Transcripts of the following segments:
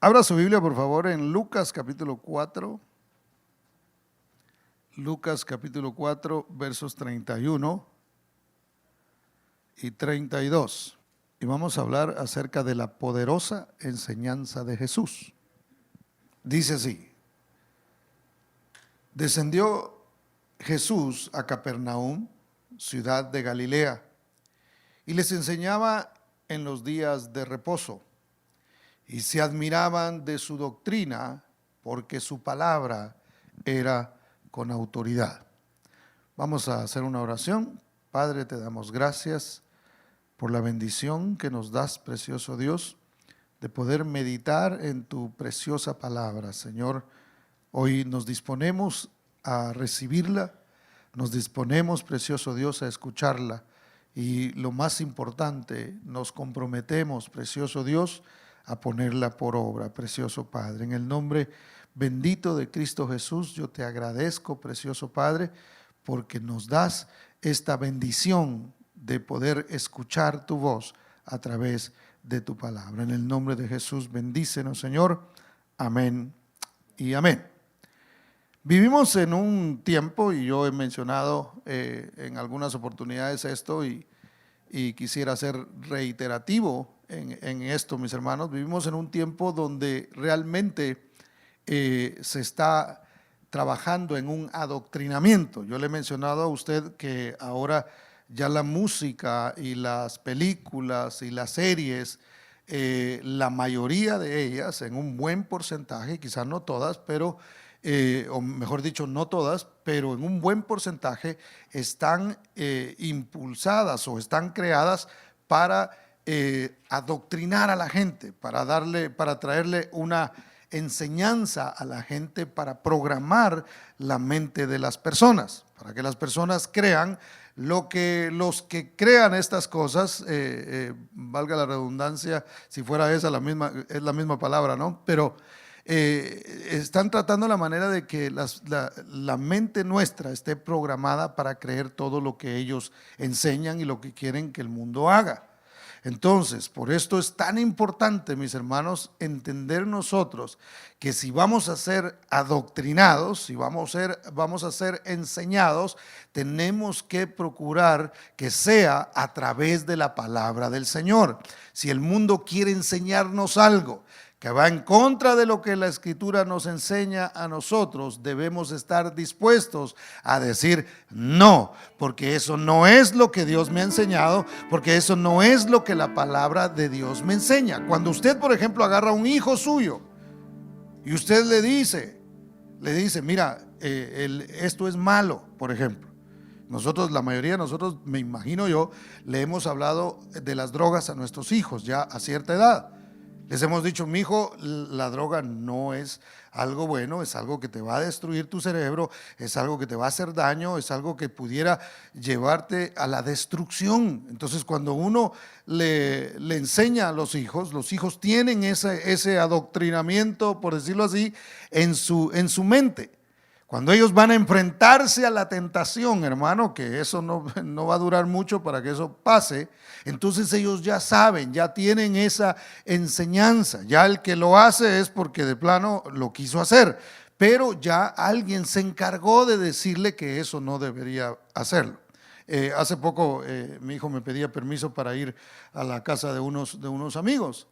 Abra su Biblia, por favor, en Lucas capítulo 4. Lucas capítulo 4, versos 31 y 32. Y vamos a hablar acerca de la poderosa enseñanza de Jesús. Dice así: descendió Jesús a Capernaum, ciudad de Galilea, y les enseñaba en los días de reposo. Y se admiraban de su doctrina, porque su palabra era con autoridad. Vamos a hacer una oración. Padre, te damos gracias por la bendición que nos das, precioso Dios, de poder meditar en tu preciosa palabra. Señor, hoy nos disponemos a recibirla, nos disponemos, precioso Dios, a escucharla. Y lo más importante, nos comprometemos, precioso Dios, a ponerla por obra, precioso Padre. En el nombre bendito de Cristo Jesús, yo te agradezco, precioso Padre, porque nos das esta bendición de poder escuchar tu voz a través de tu palabra. En el nombre de Jesús, bendícenos, Señor. Amén y amén. Vivimos en un tiempo, y yo he mencionado en algunas oportunidades esto, y quisiera ser reiterativo en esto, mis hermanos. Vivimos en un tiempo donde realmente se está trabajando en un adoctrinamiento. Yo le he mencionado a usted que ahora ya la música y las películas y las series, la mayoría de ellas, en un buen porcentaje, quizás no todas, pero o mejor dicho, no todas, pero en un buen porcentaje están impulsadas o están creadas para adoctrinar a la gente, para traerle una enseñanza a la gente, para programar la mente de las personas, para que las personas crean lo que los que crean estas cosas, valga la redundancia, si fuera esa es la misma palabra, ¿no? Pero están tratando la manera de que la mente nuestra esté programada para creer todo lo que ellos enseñan y lo que quieren que el mundo haga. Entonces, por esto es tan importante, mis hermanos, entender nosotros que si vamos a ser adoctrinados, si vamos a ser enseñados, tenemos que procurar que sea a través de la palabra del Señor. Si el mundo quiere enseñarnos algo que va en contra de lo que la Escritura nos enseña a nosotros, debemos estar dispuestos a decir no, porque eso no es lo que Dios me ha enseñado, porque eso no es lo que la palabra de Dios me enseña. Cuando usted, por ejemplo, agarra a un hijo suyo y usted le dice, mira, esto es malo, por ejemplo. Nosotros, la mayoría de nosotros, me imagino yo, le hemos hablado de las drogas a nuestros hijos ya a cierta edad. Les hemos dicho, mi hijo, la droga no es algo bueno, es algo que te va a destruir tu cerebro, es algo que te va a hacer daño, es algo que pudiera llevarte a la destrucción. Entonces, cuando uno le enseña a los hijos tienen ese adoctrinamiento, por decirlo así, en su mente. Cuando ellos van a enfrentarse a la tentación, hermano, que eso no va a durar mucho para que eso pase, entonces ellos ya saben, ya tienen esa enseñanza. Ya el que lo hace es porque de plano lo quiso hacer, pero ya alguien se encargó de decirle que eso no debería hacerlo. Hace poco mi hijo me pedía permiso para ir a la casa de unos amigos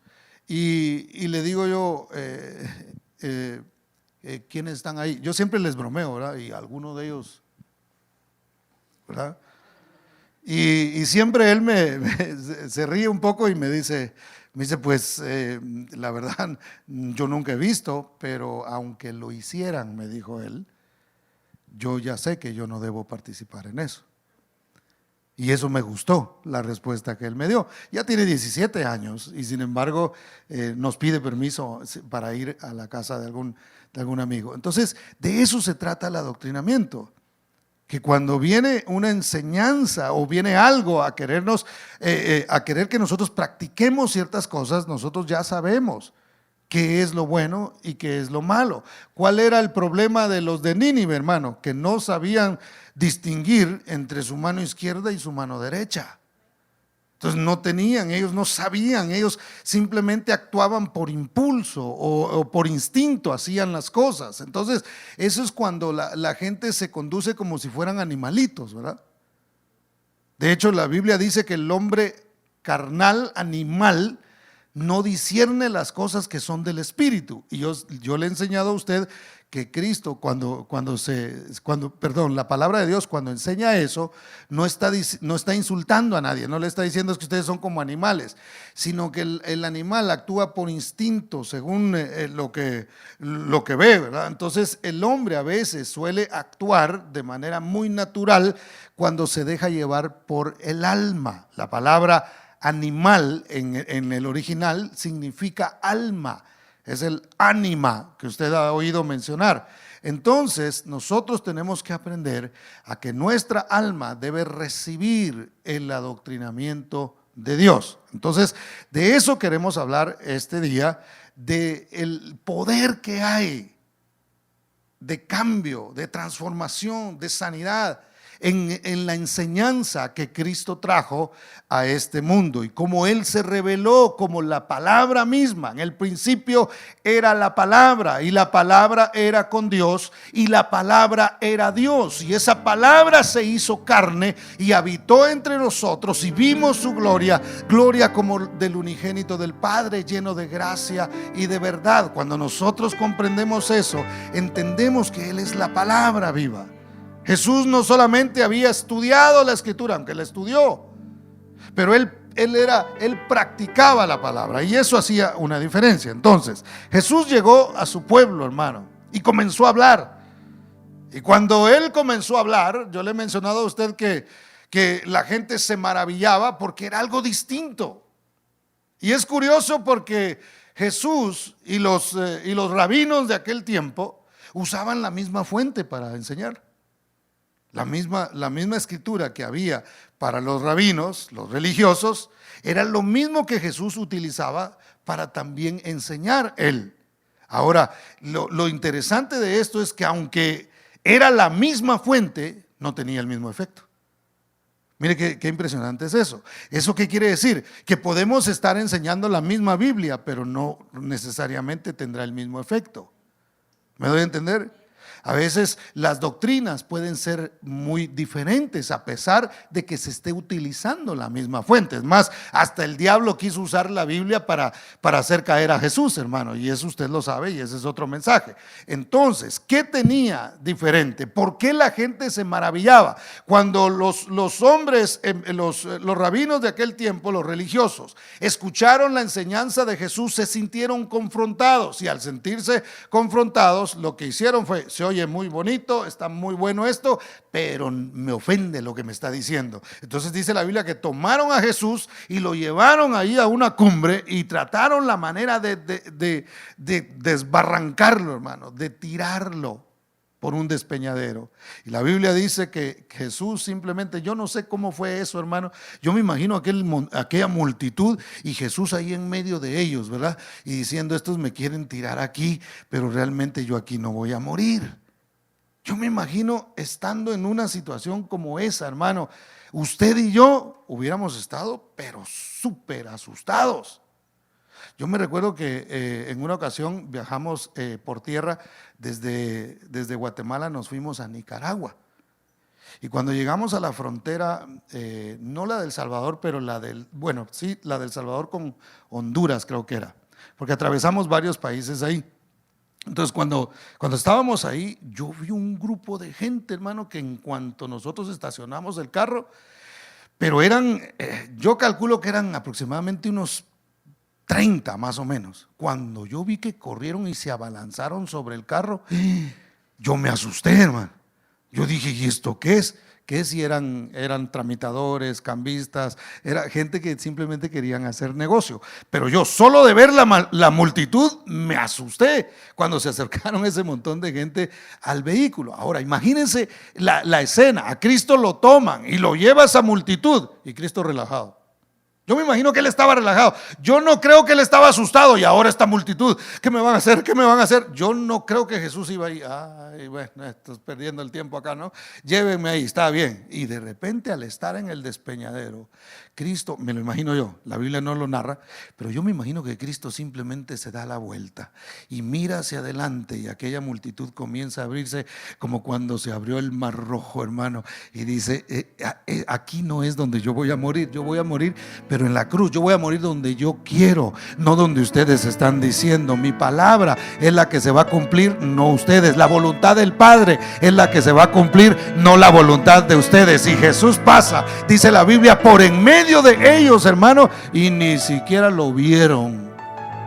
y le digo yo, ¿quiénes están ahí? Yo siempre les bromeo, ¿verdad? Y alguno de ellos, ¿verdad? Y siempre él se ríe un poco y me dice pues la verdad yo nunca he visto, pero aunque lo hicieran, me dijo él, yo ya sé que yo no debo participar en eso. Y eso me gustó, la respuesta que él me dio. Ya tiene 17 años y sin embargo nos pide permiso para ir a la casa de algún amigo. Entonces, de eso se trata el adoctrinamiento. Que cuando viene una enseñanza o viene algo a querernos, a querer que nosotros practiquemos ciertas cosas, nosotros ya sabemos qué es lo bueno y qué es lo malo. ¿Cuál era el problema de los de Nínive, hermano? Que no sabían distinguir entre su mano izquierda y su mano derecha. Entonces no tenían, ellos no sabían, ellos simplemente actuaban por impulso o por instinto, hacían las cosas. Entonces eso es cuando la gente se conduce como si fueran animalitos, ¿verdad? De hecho, la Biblia dice que el hombre carnal, animal, no discierne las cosas que son del Espíritu. Y yo le he enseñado a usted que Cristo, la palabra de Dios cuando enseña eso, no está insultando a nadie, no le está diciendo que ustedes son como animales, sino que el animal actúa por instinto, según lo que ve, ¿verdad? Entonces el hombre a veces suele actuar de manera muy natural cuando se deja llevar por el alma. La palabra animal en el original significa alma, es el ánima que usted ha oído mencionar. Entonces nosotros tenemos que aprender a que nuestra alma debe recibir el adoctrinamiento de Dios. Entonces de eso queremos hablar este día, del poder que hay de cambio, de transformación, de sanidad en la enseñanza que Cristo trajo a este mundo y cómo Él se reveló como la palabra misma. En el principio era la palabra y la palabra era con Dios y la palabra era Dios, y esa palabra se hizo carne y habitó entre nosotros y vimos su gloria, gloria como del unigénito del Padre, lleno de gracia y de verdad. Cuando nosotros comprendemos eso, entendemos que Él es la palabra viva. Jesús no solamente había estudiado la Escritura, aunque la estudió, pero él practicaba la palabra, y eso hacía una diferencia. Entonces Jesús llegó a su pueblo, hermano, y comenzó a hablar. Y cuando Él comenzó a hablar, yo le he mencionado a usted que la gente se maravillaba porque era algo distinto. Y es curioso porque Jesús y los rabinos de aquel tiempo usaban la misma fuente para enseñar. La misma escritura que había para los rabinos, los religiosos, era lo mismo que Jesús utilizaba para también enseñar Él. Ahora, lo interesante de esto es que aunque era la misma fuente, no tenía el mismo efecto. Mire qué impresionante es eso. ¿Eso qué quiere decir? Que podemos estar enseñando la misma Biblia, pero no necesariamente tendrá el mismo efecto. ¿Me doy a entender? A veces las doctrinas pueden ser muy diferentes a pesar de que se esté utilizando la misma fuente. Es más, hasta el diablo quiso usar la Biblia para hacer caer a Jesús, hermano, y eso usted lo sabe, y ese es otro mensaje. Entonces, ¿qué tenía diferente? ¿Por qué la gente se maravillaba? Cuando los hombres, los rabinos de aquel tiempo, los religiosos, escucharon la enseñanza de Jesús, se sintieron confrontados, y al sentirse confrontados, lo que hicieron fue: se oye muy bonito, está muy bueno esto, pero me ofende lo que me está diciendo. Entonces dice la Biblia que tomaron a Jesús y lo llevaron ahí a una cumbre y trataron la manera de desbarrancarlo, hermano, de tirarlo por un despeñadero. Y la Biblia dice que Jesús simplemente, yo no sé cómo fue eso, hermano, yo me imagino aquella multitud y Jesús ahí en medio de ellos, ¿verdad? Y diciendo: estos me quieren tirar aquí, pero realmente yo aquí no voy a morir. Yo me imagino estando en una situación como esa, hermano. Usted y yo hubiéramos estado pero súper asustados. Yo me recuerdo que en una ocasión viajamos por tierra desde Guatemala, nos fuimos a Nicaragua. Y cuando llegamos a la frontera, no la del Salvador, pero la del Salvador con Honduras, creo que era, porque atravesamos varios países ahí. Entonces cuando estábamos ahí, yo vi un grupo de gente, hermano, que en cuanto nosotros estacionamos el carro, pero yo calculo que eran aproximadamente unos 30 más o menos. Cuando yo vi que corrieron y se abalanzaron sobre el carro, yo me asusté, hermano. Yo dije: ¿y esto qué es? Que si eran tramitadores, cambistas, era gente que simplemente querían hacer negocio. Pero yo solo de ver la multitud me asusté cuando se acercaron ese montón de gente al vehículo. Ahora imagínense la escena: a Cristo lo toman y lo lleva esa multitud y Cristo relajado. Yo me imagino que él estaba relajado. Yo no creo que él estaba asustado. Y ahora esta multitud, ¿qué me van a hacer? ¿Qué me van a hacer? Yo no creo que Jesús iba ahí. Ay, bueno, estoy perdiendo el tiempo acá, ¿no? Llévenme ahí, está bien. Y de repente, al estar en el despeñadero, Cristo, me lo imagino yo, la Biblia no lo narra, pero yo me imagino que Cristo simplemente se da la vuelta y mira hacia adelante, y aquella multitud comienza a abrirse como cuando se abrió el Mar Rojo, hermano, y dice, aquí no es donde yo voy a morir pero en la cruz. Yo voy a morir donde yo quiero, no donde ustedes están diciendo. Mi palabra es la que se va a cumplir, no ustedes. La voluntad del Padre es la que se va a cumplir, no la voluntad de ustedes. Y Jesús pasa, dice la Biblia, por en medio de ellos, hermano, y ni siquiera lo vieron.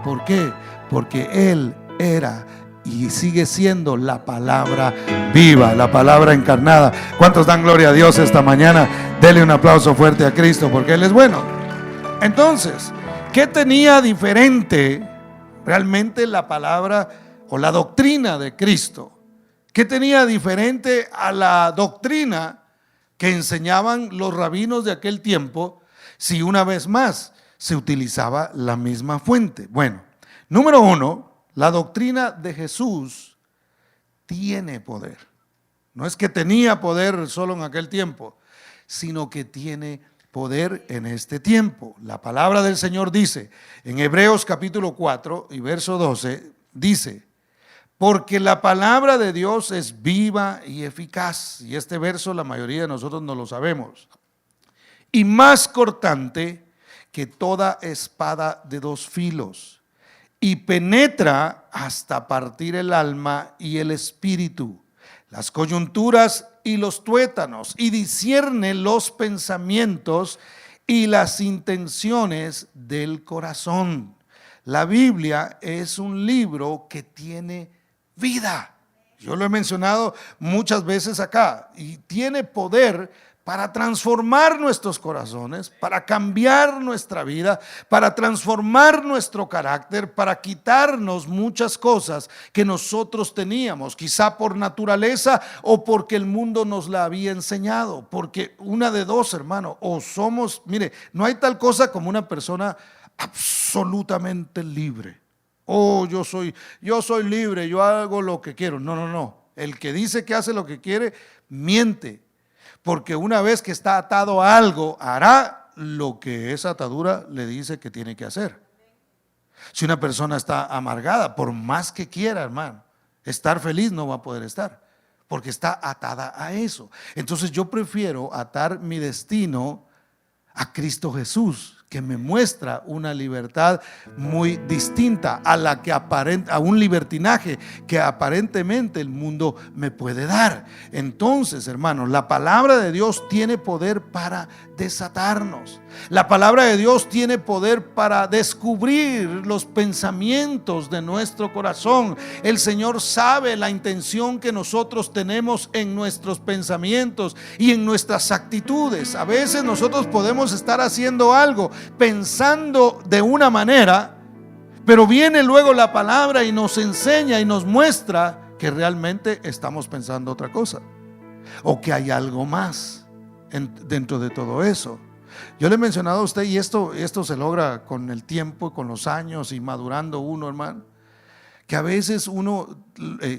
¿Por qué? Porque Él era y sigue siendo la palabra viva, la palabra encarnada. ¿Cuántos dan gloria a Dios esta mañana? Dele un aplauso fuerte a Cristo, porque Él es bueno. Entonces, ¿qué tenía diferente realmente la palabra o la doctrina de Cristo? ¿Qué tenía diferente a la doctrina que enseñaban los rabinos de aquel tiempo, si una vez más se utilizaba la misma fuente? Bueno, número uno, la doctrina de Jesús tiene poder. No es que tenía poder solo en aquel tiempo, sino que tiene poder en este tiempo. La palabra del Señor dice en Hebreos capítulo 4 y verso 12, dice: porque la palabra de Dios es viva y eficaz. Y este verso la mayoría de nosotros no lo sabemos. Y más cortante que toda espada de dos filos, y penetra hasta partir el alma y el espíritu, las coyunturas y los tuétanos, y discierne los pensamientos y las intenciones del corazón. La Biblia es un libro que tiene vida. Yo lo he mencionado muchas veces acá, y tiene poder para transformar nuestros corazones, para cambiar nuestra vida, para transformar nuestro carácter, para quitarnos muchas cosas que nosotros teníamos, quizá por naturaleza o porque el mundo nos la había enseñado. Porque una de dos, hermano, o somos, mire, no hay tal cosa como una persona absolutamente libre. Oh, yo soy libre, yo hago lo que quiero. No. El que dice que hace lo que quiere, miente. Porque una vez que está atado a algo, hará lo que esa atadura le dice que tiene que hacer. Si una persona está amargada, por más que quiera, hermano, estar feliz no va a poder estar, porque está atada a eso. Entonces yo prefiero atar mi destino a Cristo Jesús, que me muestra una libertad muy distinta a la que a un libertinaje que aparentemente el mundo me puede dar. Entonces, hermanos, la palabra de Dios tiene poder para desatarnos. La palabra de Dios tiene poder para descubrir los pensamientos de nuestro corazón. El Señor sabe la intención que nosotros tenemos en nuestros pensamientos y en nuestras actitudes. A veces nosotros podemos estar haciendo algo, pensando de una manera, pero viene luego la palabra y nos enseña y nos muestra que realmente estamos pensando otra cosa, o que hay algo más dentro de todo eso. Yo le he mencionado a usted, y esto se logra con el tiempo, con los años y madurando uno, hermano, que a veces uno,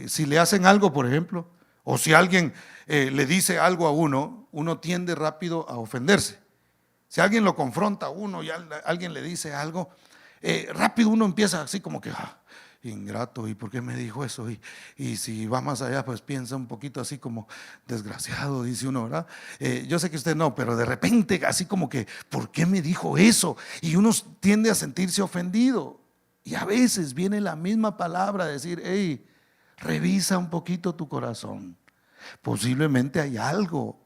si le hacen algo, por ejemplo, o si alguien le dice algo a uno, uno tiende rápido a ofenderse. Si alguien lo confronta a uno y alguien le dice algo, rápido uno empieza así como que ingrato, ¿y por qué me dijo eso? Y si va más allá, pues piensa un poquito así como desgraciado, dice uno, ¿verdad? Yo sé que usted no, pero de repente así como que, ¿por qué me dijo eso? Y uno tiende a sentirse ofendido. Y a veces viene la misma palabra a decir: hey, revisa un poquito tu corazón. Posiblemente hay algo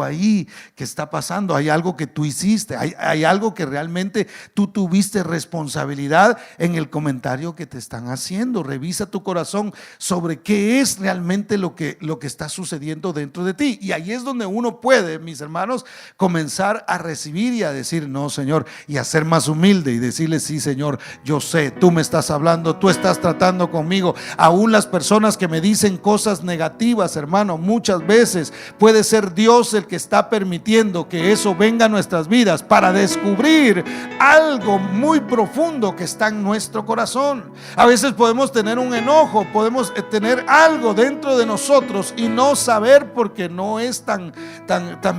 ahí que está pasando, hay algo que tú hiciste, hay algo que realmente tú tuviste responsabilidad en el comentario que te están haciendo. Revisa tu corazón sobre qué es realmente lo que está sucediendo dentro de ti. Y ahí es donde uno puede, mis hermanos, comenzar a recibir y a decir: no, Señor, y a ser más humilde y decirle: sí, Señor, yo sé, tú me estás hablando, tú estás tratando conmigo. Aún las personas que me dicen cosas negativas, hermano, muchas veces puede ser Dios el que está permitiendo que eso venga a nuestras vidas para descubrir algo muy profundo que está en nuestro corazón. A veces podemos tener un enojo, podemos tener algo dentro de nosotros y no saber porque no es tan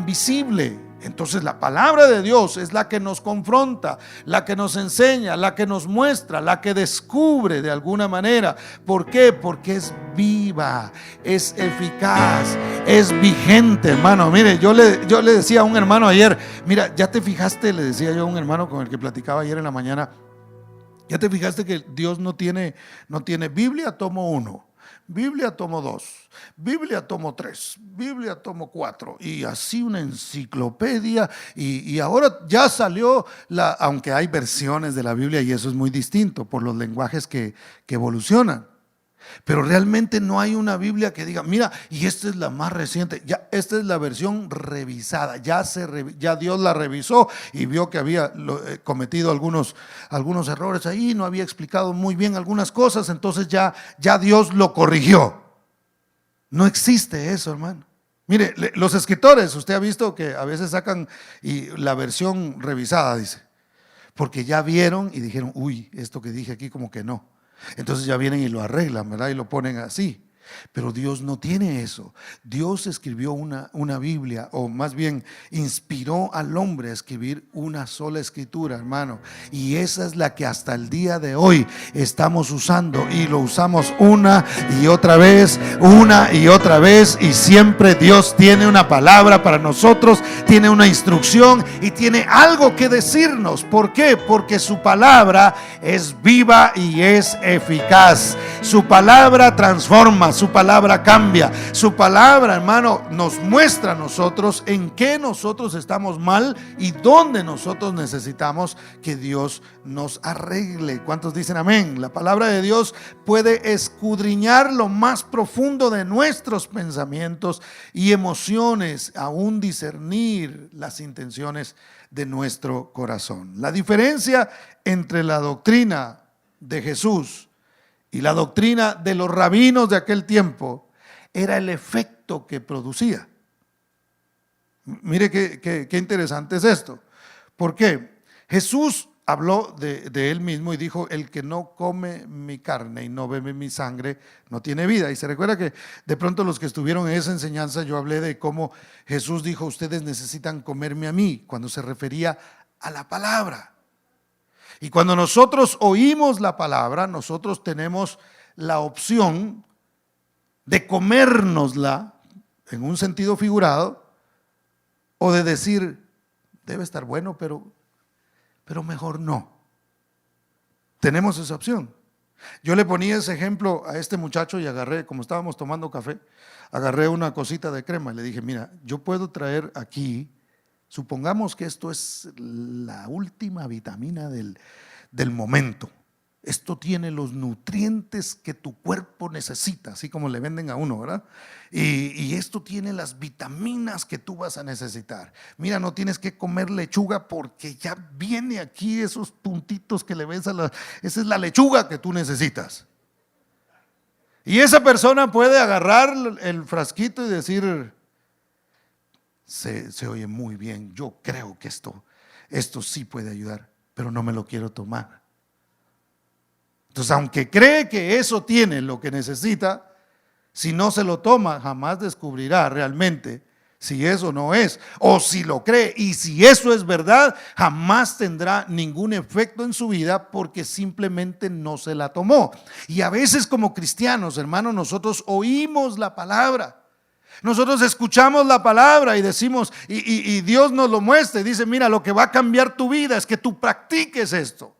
visible. Entonces la palabra de Dios es la que nos confronta, la que nos enseña, la que nos muestra, la que descubre de alguna manera. ¿Por qué? Porque es viva, es eficaz, es vigente, hermano. Mire, yo le decía a un hermano ayer, mira, ya te fijaste, le decía yo a un hermano con el que platicaba ayer en la mañana, ya te fijaste que Dios no tiene Biblia tomo 1, Biblia tomo 2, Biblia tomo 3, Biblia tomo 4 y así una enciclopedia y ahora ya salió aunque hay versiones de la Biblia y eso es muy distinto por los lenguajes que evolucionan. Pero realmente no hay una Biblia que diga, mira, y esta es la más reciente, ya esta es la versión revisada, ya Dios la revisó y vio que había cometido algunos errores ahí, no había explicado muy bien algunas cosas, entonces ya Dios lo corrigió. No existe eso, hermano. Mire, los escritores, usted ha visto que a veces sacan la versión revisada, dice, porque ya vieron y dijeron, uy, esto que dije aquí como que no. Entonces ya vienen y lo arreglan, ¿verdad? Y lo ponen así. Pero Dios no tiene eso. Dios escribió una Biblia, o más bien inspiró al hombre a escribir una sola escritura, hermano. Y esa es la que hasta el día de hoy estamos usando y lo usamos una y otra vez, y siempre Dios tiene una palabra para nosotros, tiene una instrucción y tiene algo que decirnos. ¿Por qué? Porque su palabra es viva y es eficaz. Su palabra transforma, su palabra cambia, su palabra, hermano, nos muestra a nosotros en qué nosotros estamos mal y dónde nosotros necesitamos que Dios nos arregle. ¿Cuántos dicen amén? La palabra de Dios puede escudriñar lo más profundo de nuestros pensamientos y emociones, aún discernir las intenciones de nuestro corazón. La diferencia entre la doctrina de Jesús y la doctrina de los rabinos de aquel tiempo era el efecto que producía. Mire qué interesante es esto. ¿Por qué? Jesús habló de él mismo y dijo, el que no come mi carne y no bebe mi sangre no tiene vida. Y se recuerda que de pronto los que estuvieron en esa enseñanza, yo hablé de cómo Jesús dijo, ustedes necesitan comerme a mí, cuando se refería a la palabra. Y cuando nosotros oímos la palabra, nosotros tenemos la opción de comérnosla en un sentido figurado o de decir, debe estar bueno, pero mejor no. Tenemos esa opción. Yo le ponía ese ejemplo a este muchacho y agarré, como estábamos tomando café, agarré una cosita de crema y le dije, mira, yo puedo traer aquí, supongamos que esto es la última vitamina del momento. Esto tiene los nutrientes que tu cuerpo necesita, así como le venden a uno, ¿verdad? Y esto tiene las vitaminas que tú vas a necesitar. Mira, no tienes que comer lechuga porque ya viene aquí esos puntitos que le ves esa es la lechuga que tú necesitas. Y esa persona puede agarrar el frasquito y decir, se oye muy bien, yo creo que esto sí puede ayudar, pero no me lo quiero tomar. Entonces, aunque cree que eso tiene lo que necesita, si no se lo toma, jamás descubrirá realmente si eso no es, o si lo cree, y si eso es verdad, jamás tendrá ningún efecto en su vida porque simplemente no se la tomó. Y a veces como cristianos, hermanos, nosotros oímos la palabra. Nosotros escuchamos la palabra y decimos, y Dios nos lo muestra y dice, mira, lo que va a cambiar tu vida es que tú practiques esto.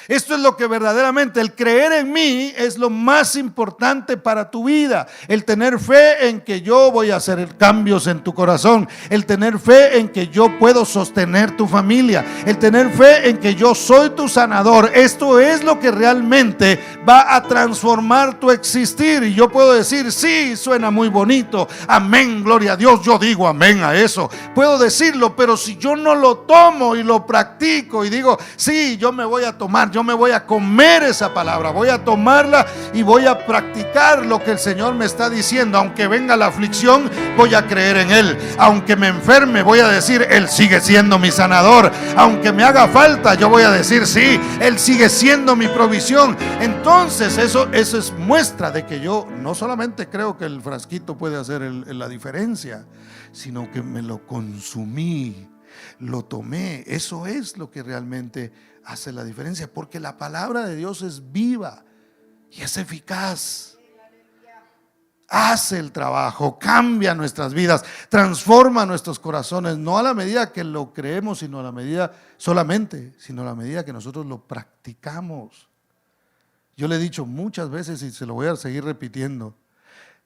Esto es lo que verdaderamente, el creer en mí es lo más importante para tu vida. El tener fe en que yo voy a hacer cambios en tu corazón. El tener fe en que yo puedo sostener tu familia. El tener fe en que yo soy tu sanador. Esto es lo que realmente va a transformar tu existir. Y yo puedo decir, sí, suena muy bonito, amén, gloria a Dios, yo digo amén a eso, puedo decirlo, pero si yo no lo tomo y lo practico y digo, sí, yo me voy a tomar, yo me voy a comer esa palabra, voy a tomarla y voy a practicar lo que el Señor me está diciendo. Aunque venga la aflicción, voy a creer en Él. Aunque me enferme, voy a decir, Él sigue siendo mi sanador. Aunque me haga falta, yo voy a decir, sí, Él sigue siendo mi provisión. Entonces eso es muestra de que yo no solamente creo que el frasquito puede hacer la diferencia, sino que me lo consumí, lo tomé. Eso es lo que realmente hace la diferencia, porque la palabra de Dios es viva y es eficaz. Hace el trabajo, cambia nuestras vidas, transforma nuestros corazones, no a la medida que lo creemos, sino a la medida sino a la medida que nosotros lo practicamos. Yo le he dicho muchas veces y se lo voy a seguir repitiendo,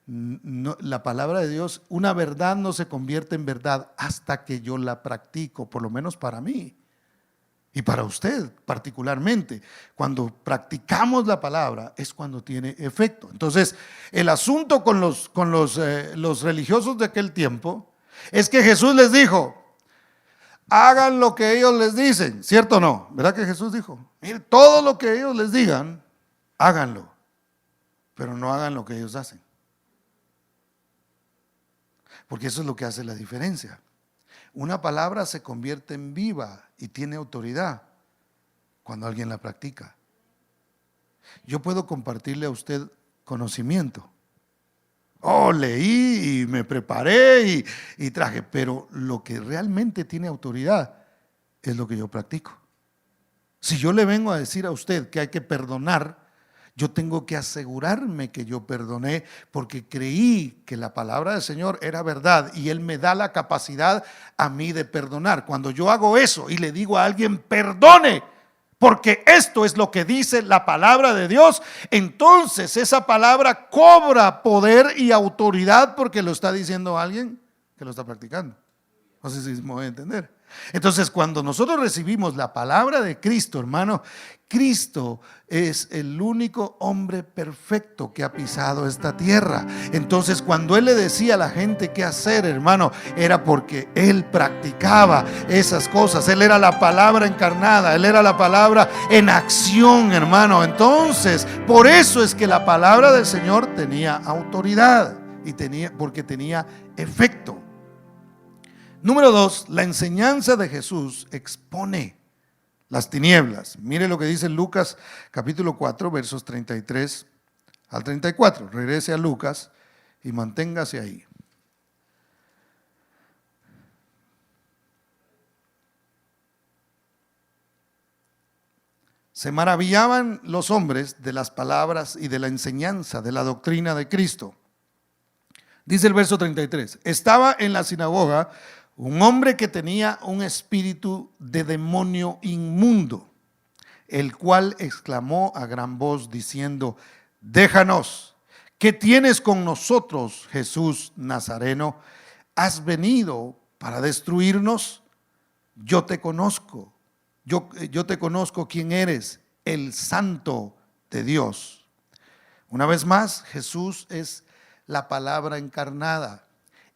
la palabra de Dios, una verdad no se convierte en verdad hasta que yo la practico, por lo menos para mí. Y para usted particularmente, cuando practicamos la palabra es cuando tiene efecto. Entonces, el asunto con los religiosos de aquel tiempo es que Jesús les dijo, hagan lo que ellos les dicen, ¿cierto o no? ¿Verdad que Jesús dijo? Mire, todo lo que ellos les digan, háganlo, pero no hagan lo que ellos hacen. Porque eso es lo que hace la diferencia. Una palabra se convierte en viva y tiene autoridad cuando alguien la practica. Yo puedo compartirle a usted conocimiento. Oh, leí y me preparé y traje, pero lo que realmente tiene autoridad es lo que yo practico. Si yo le vengo a decir a usted que hay que perdonar, yo tengo que asegurarme que yo perdoné porque creí que la palabra del Señor era verdad y Él me da la capacidad a mí de perdonar. Cuando yo hago eso y le digo a alguien perdone, porque esto es lo que dice la palabra de Dios, entonces esa palabra cobra poder y autoridad porque lo está diciendo alguien que lo está practicando. No sé si me voy a entender. Entonces, cuando nosotros recibimos la palabra de Cristo, hermano, Cristo es el único hombre perfecto que ha pisado esta tierra. Entonces, cuando Él le decía a la gente qué hacer, hermano, era porque Él practicaba esas cosas. Él era la palabra encarnada, Él era la palabra en acción, hermano. Entonces, por eso es que la palabra del Señor tenía autoridad porque tenía efecto. Número 2, la enseñanza de Jesús expone las tinieblas. Mire lo que dice Lucas capítulo 4, versos 33 al 34. Regrese a Lucas y manténgase ahí. Se maravillaban los hombres de las palabras y de la enseñanza, de la doctrina de Cristo. Dice el verso 33, estaba en la sinagoga un hombre que tenía un espíritu de demonio inmundo, el cual exclamó a gran voz diciendo, déjanos, ¿qué tienes con nosotros, Jesús Nazareno? ¿Has venido para destruirnos? Yo te conozco, yo te conozco quién eres, el Santo de Dios. Una vez más, Jesús es la palabra encarnada.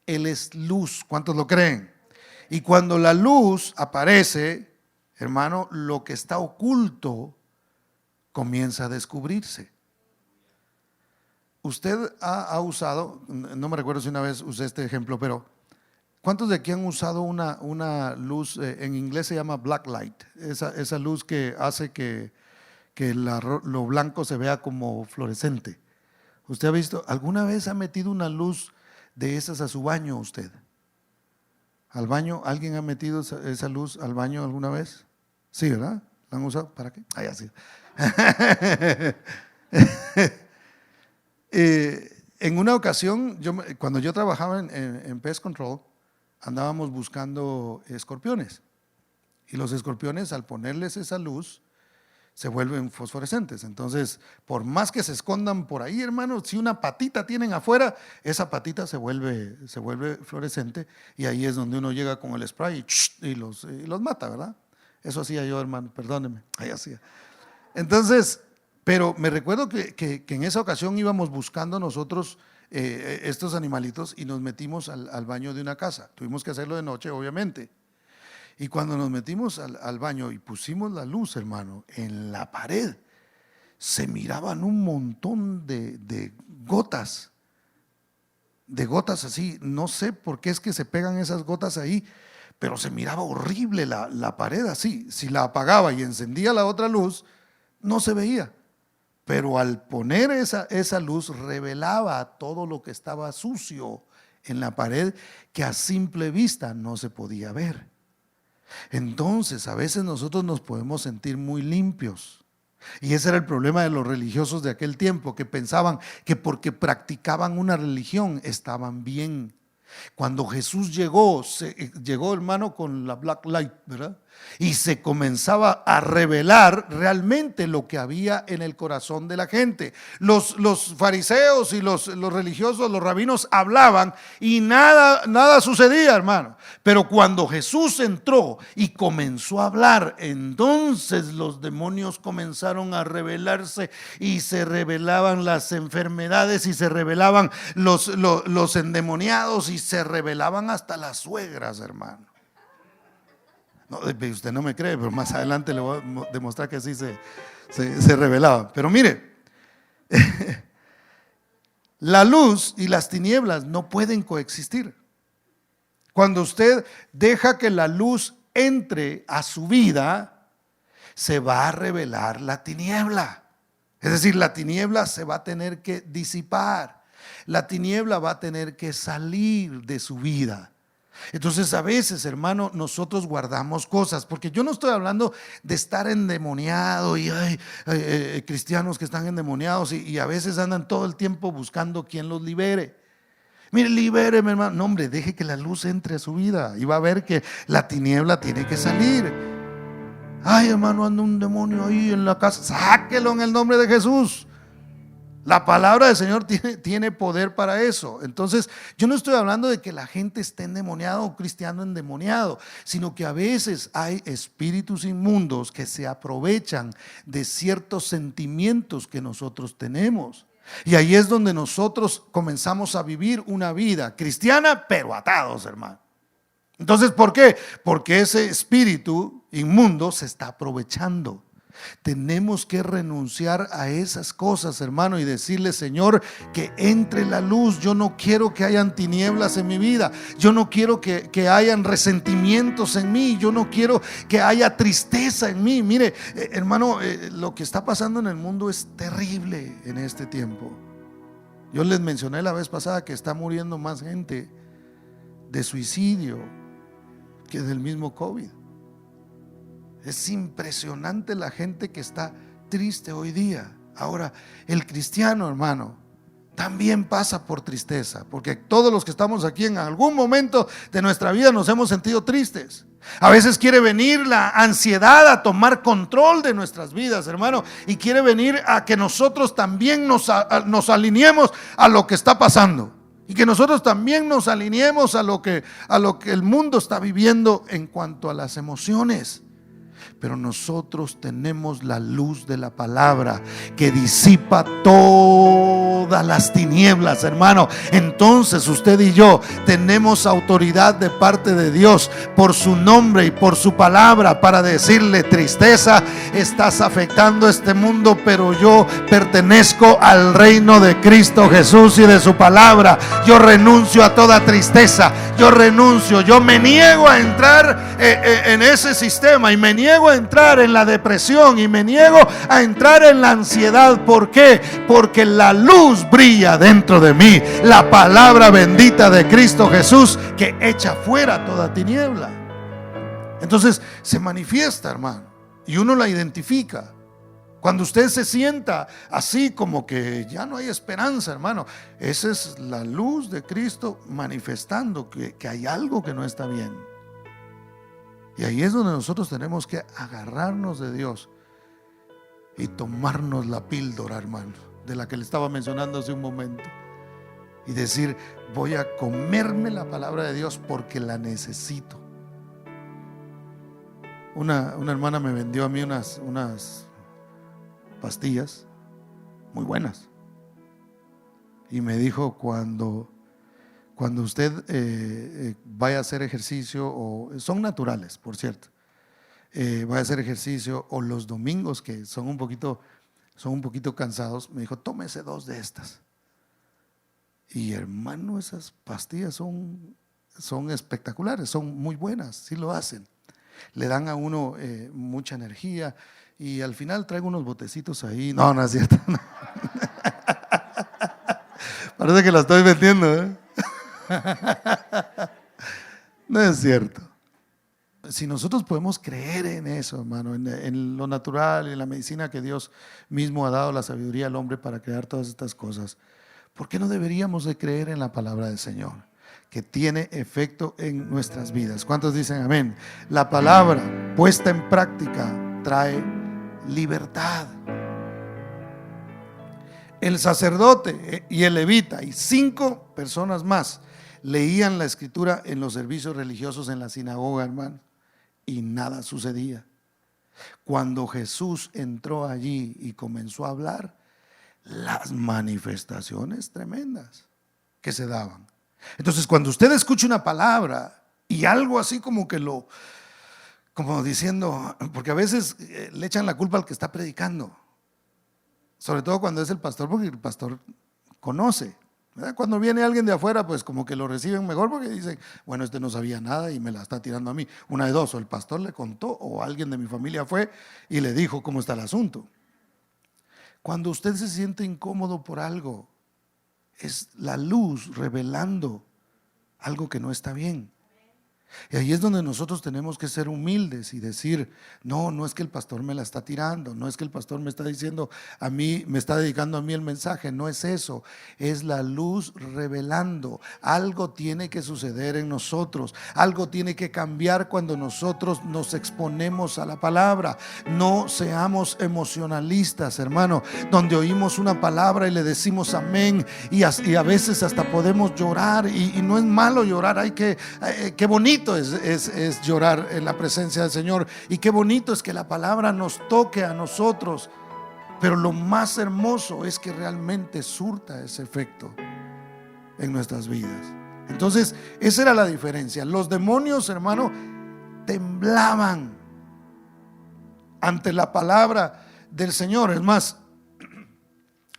Él es luz. ¿Cuántos lo creen? Y cuando la luz aparece, hermano, lo que está oculto comienza a descubrirse. Usted ha usado, no me recuerdo si una vez usé este ejemplo, pero ¿cuántos de aquí han usado una luz, en inglés se llama black light, esa luz que hace que lo blanco se vea como fluorescente? ¿Usted ha visto, alguna vez ha metido una luz de esas a su baño usted? ¿Al baño? ¿Alguien ha metido esa luz al baño alguna vez? Sí, ¿verdad? ¿La han usado? ¿Para qué? Ah, ya sí. En una ocasión, cuando yo trabajaba en Pest Control, andábamos buscando escorpiones. Y los escorpiones, al ponerles esa luz, se vuelven fosforescentes. Entonces, por más que se escondan por ahí, hermanos, si una patita tienen afuera, esa patita se vuelve fluorescente, y ahí es donde uno llega con el spray y los mata, ¿verdad? Eso hacía yo, hermano, perdóneme, ahí hacía. Entonces, Pero me recuerdo que en esa ocasión íbamos buscando nosotros estos animalitos y nos metimos al baño de una casa. Tuvimos que hacerlo de noche, obviamente. Y cuando nos metimos al baño y pusimos la luz, hermano, en la pared, se miraban un montón de gotas así. No sé por qué es que se pegan esas gotas ahí, pero se miraba horrible la pared así. Si la apagaba y encendía la otra luz, no se veía. Pero al poner esa luz revelaba todo lo que estaba sucio en la pared, que a simple vista no se podía ver. Entonces a veces nosotros nos podemos sentir muy limpios. Y ese era el problema de los religiosos de aquel tiempo, que pensaban que porque practicaban una religión estaban bien. Cuando Jesús llegó, hermano, con la black light, ¿verdad? Y se comenzaba a revelar realmente lo que había en el corazón de la gente. Los fariseos y los religiosos, los rabinos hablaban y nada sucedía, hermano. Pero cuando Jesús entró y comenzó a hablar, entonces los demonios comenzaron a revelarse y se revelaban las enfermedades y se revelaban los endemoniados y se revelaban hasta las suegras, hermano. No, usted no me cree, pero más adelante le voy a demostrar que así se revelaba. Pero mire, la luz y las tinieblas no pueden coexistir. Cuando usted deja que la luz entre a su vida, se va a revelar la tiniebla. Es decir, la tiniebla se va a tener que disipar. La tiniebla va a tener que salir de su vida. Entonces a veces, hermano, nosotros guardamos cosas, porque yo no estoy hablando de estar endemoniado y hay cristianos que están endemoniados y a veces andan todo el tiempo buscando quien los libere. Mire, libéreme, hermano. No, hombre, deje que la luz entre a su vida y va a ver que la tiniebla tiene que salir. Ay, hermano, anda un demonio ahí en la casa. Sáquelo en el nombre de Jesús. La palabra del Señor tiene poder para eso. Entonces, yo no estoy hablando de que la gente esté endemoniada o cristiano endemoniado, sino que a veces hay espíritus inmundos que se aprovechan de ciertos sentimientos que nosotros tenemos. Y ahí es donde nosotros comenzamos a vivir una vida cristiana, pero atados, hermano. Entonces, ¿por qué? Porque ese espíritu inmundo se está aprovechando. Tenemos que renunciar a esas cosas, hermano, y decirle: Señor, que entre la luz. Yo no quiero que hayan tinieblas en mi vida. Yo no quiero que hayan resentimientos en mí. Yo no quiero que haya tristeza en mí. Mire, hermano, lo que está pasando en el mundo es terrible en este tiempo. Yo les mencioné la vez pasada que está muriendo más gente de suicidio que del mismo COVID. Es impresionante la gente que está triste hoy día. Ahora, el cristiano, hermano, también pasa por tristeza, porque todos los que estamos aquí en algún momento de nuestra vida nos hemos sentido tristes. A veces quiere venir la ansiedad a tomar control de nuestras vidas, hermano, y quiere venir a que nosotros también nos alineemos a lo que está pasando, y que nosotros también nos alineemos a lo que el mundo está viviendo en cuanto a las emociones. Pero nosotros tenemos la luz de la palabra que disipa todas las tinieblas, hermano. Entonces usted y yo tenemos autoridad de parte de Dios por su nombre y por su palabra para decirle: tristeza, estás afectando este mundo, pero yo pertenezco al reino de Cristo Jesús y de su palabra. Yo renuncio a toda tristeza. Yo me niego a entrar en ese sistema, y me niego a entrar en la depresión, y me niego a entrar en la ansiedad. ¿Por qué? Porque la luz brilla dentro de mí, la palabra bendita de Cristo Jesús, que echa fuera toda tiniebla. Entonces se manifiesta, hermano, y uno la identifica. Cuando usted se sienta así como que ya no hay esperanza, hermano, esa es la luz de Cristo manifestando que hay algo que no está bien. Y ahí es donde nosotros tenemos que agarrarnos de Dios y tomarnos la píldora, hermano, de la que le estaba mencionando hace un momento, y decir: voy a comerme la palabra de Dios porque la necesito. Una hermana me vendió a mí unas pastillas muy buenas. Y me dijo, cuando usted vaya a hacer ejercicio, o son naturales, por cierto, vaya a hacer ejercicio, o los domingos que son un poquito cansados, me dijo, tómese 2 de estas. Y hermano, esas pastillas son espectaculares, son muy buenas, sí lo hacen. Le dan a uno mucha energía, y al final traigo unos botecitos ahí. No, no es cierto. No. Parece que la estoy vendiendo, ¿eh? No es cierto. Si nosotros podemos creer en eso, hermano, en lo natural, en la medicina que Dios mismo ha dado la sabiduría al hombre para crear todas estas cosas, ¿por qué no deberíamos de creer en la palabra del Señor, que tiene efecto en nuestras vidas? ¿Cuántos dicen amén? La palabra puesta en práctica trae libertad. El sacerdote y el levita y 5 personas más leían la escritura en los servicios religiosos en la sinagoga, hermano, y nada sucedía. Cuando Jesús entró allí y comenzó a hablar, las manifestaciones tremendas que se daban. Entonces, cuando usted escucha una palabra y algo así como diciendo, porque a veces le echan la culpa al que está predicando, sobre todo cuando es el pastor, porque el pastor conoce, ¿verdad? Cuando viene alguien de afuera, pues como que lo reciben mejor, porque dicen, bueno, este no sabía nada y me la está tirando a mí. Una de dos, o el pastor le contó, o alguien de mi familia fue y le dijo cómo está el asunto. Cuando usted se siente incómodo por algo, es la luz revelando algo que no está bien. Y ahí es donde nosotros tenemos que ser humildes y decir, no es que el pastor me la está tirando, no es que el pastor me está diciendo a mí, me está dedicando a mí el mensaje, no es eso, es la luz revelando. Algo tiene que suceder en nosotros, algo tiene que cambiar cuando nosotros nos exponemos a la palabra. No seamos emocionalistas, hermano, donde oímos una palabra y le decimos amén, y a veces hasta podemos llorar, y no es malo llorar, qué bonito es llorar en la presencia del Señor, y qué bonito es que la palabra nos toque a nosotros, pero lo más hermoso es que realmente surta ese efecto en nuestras vidas. Entonces, esa era la diferencia. Los demonios, hermano, temblaban ante la palabra del Señor. Es más,